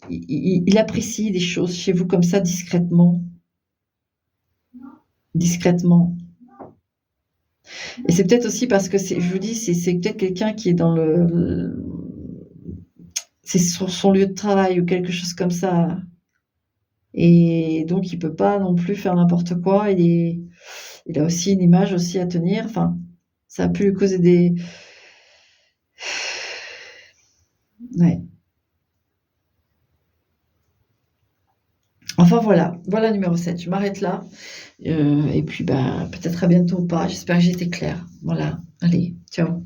il apprécie des choses chez vous comme ça discrètement, discrètement. Et c'est peut-être aussi parce que je vous dis, c'est peut-être quelqu'un qui est dans c'est sur son lieu de travail ou quelque chose comme ça. Et donc il peut pas non plus faire n'importe quoi. Il a aussi une image aussi à tenir. Enfin, ça a pu lui causer des... Ouais. Enfin voilà, voilà numéro 7. Je m'arrête là. Et puis bah, peut-être à bientôt ou pas. J'espère que j'ai été claire. Voilà. Allez, ciao.